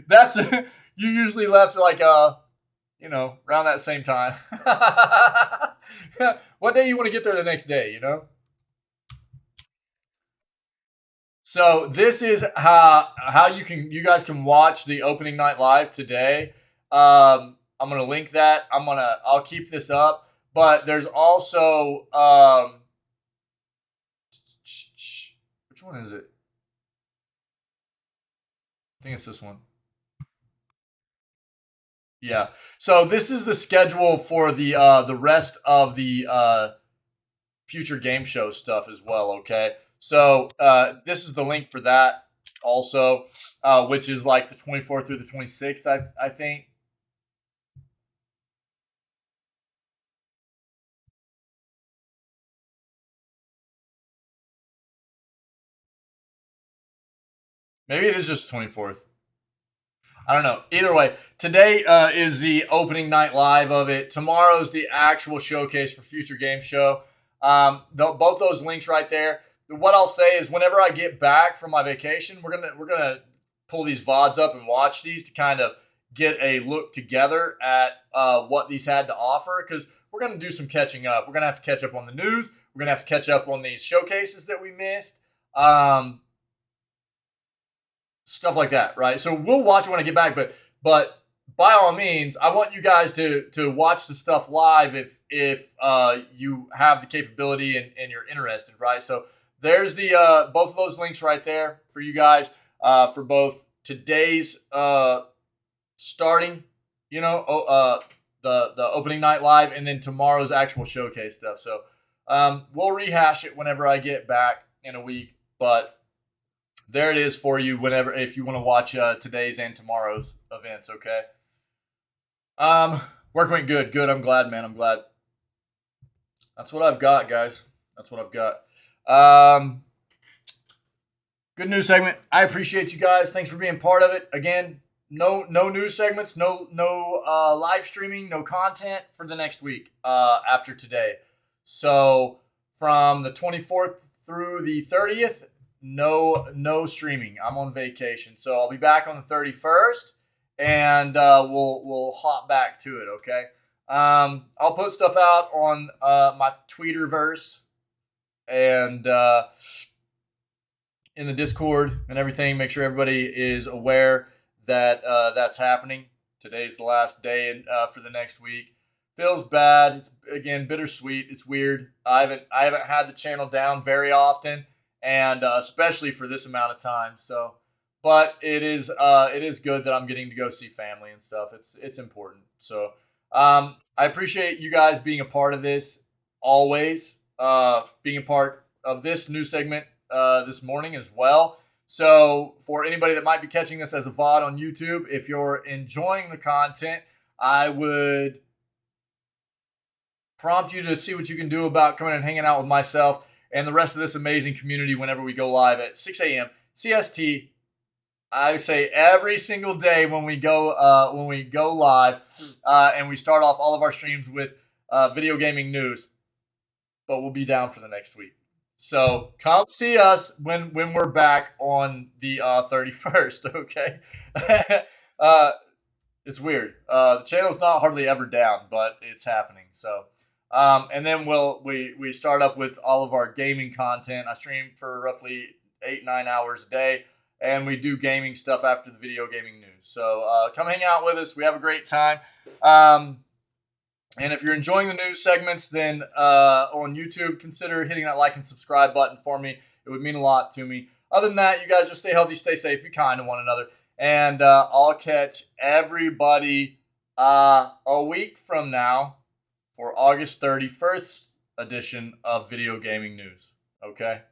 That's you usually left like around that same time. What day you want to get there the next day, you know? So this is how you guys can watch the opening night live today. I'm gonna link that. I'll keep this up, but there's also which one is it? I think it's this one. Yeah. So this is the schedule for the rest of the future game show stuff as well. Okay. So this is the link for that also, which is like the 24th through the 26th, I think. Maybe it is just 24th. I don't know. Either way, today is the opening night live of it. Tomorrow's the actual showcase for Future Game Show. Both those links right there. What I'll say is, whenever I get back from my vacation, we're gonna pull these VODs up and watch these to kind of get a look together at what these had to offer, because we're gonna do some catching up. We're gonna have to catch up on the news. We're gonna have to catch up on these showcases that we missed. Stuff like that, right? So we'll watch it when I get back, but by all means, I want you guys to watch the stuff live if you have the capability and you're interested, right? So there's the both of those links right there for you guys for both today's starting, the opening night live, and then tomorrow's actual showcase stuff. So we'll rehash it whenever I get back in a week, but there it is for you if you want to watch today's and tomorrow's events, okay? Work went good. Good. I'm glad, man. I'm glad. That's what I've got, guys. That's what I've got. Good news segment. I appreciate you guys. Thanks for being part of it. Again, no news segments, no live streaming, no content for the next week after today. So from the 24th through the 30th, no streaming. I'm on vacation, so I'll be back on the 31st, and we'll hop back to it. Okay. I'll put stuff out on my Tweeterverse and in the Discord and everything. Make sure everybody is aware that that's happening. Today's the last day for the next week. Feels bad. It's again bittersweet. It's weird. I haven't had the channel down very often, and especially for this amount of time. So, but it is good that I'm getting to go see family and stuff. It's important. So, I appreciate you guys being a part of this always. Being a part of this new segment this morning as well. So, for anybody that might be catching this as a VOD on YouTube, if you're enjoying the content, I would prompt you to see what you can do about coming and hanging out with myself and the rest of this amazing community whenever we go live at 6 a.m. CST. I say every single day when we go live, and we start off all of our streams with video gaming news. But we'll be down for the next week. So come see us when we're back on the 31st. Okay. It's weird. The channel's not hardly ever down, but it's happening. So. And then we start up with all of our gaming content. I stream for roughly 8-9 hours a day, and we do gaming stuff after the video gaming news. So come hang out with us. We have a great time. And if you're enjoying the news segments, then on YouTube, consider hitting that like and subscribe button for me. It would mean a lot to me. Other than that, you guys just stay healthy, stay safe, be kind to one another, and I'll catch everybody a week from now for August 31st edition of Video Gaming News. Okay?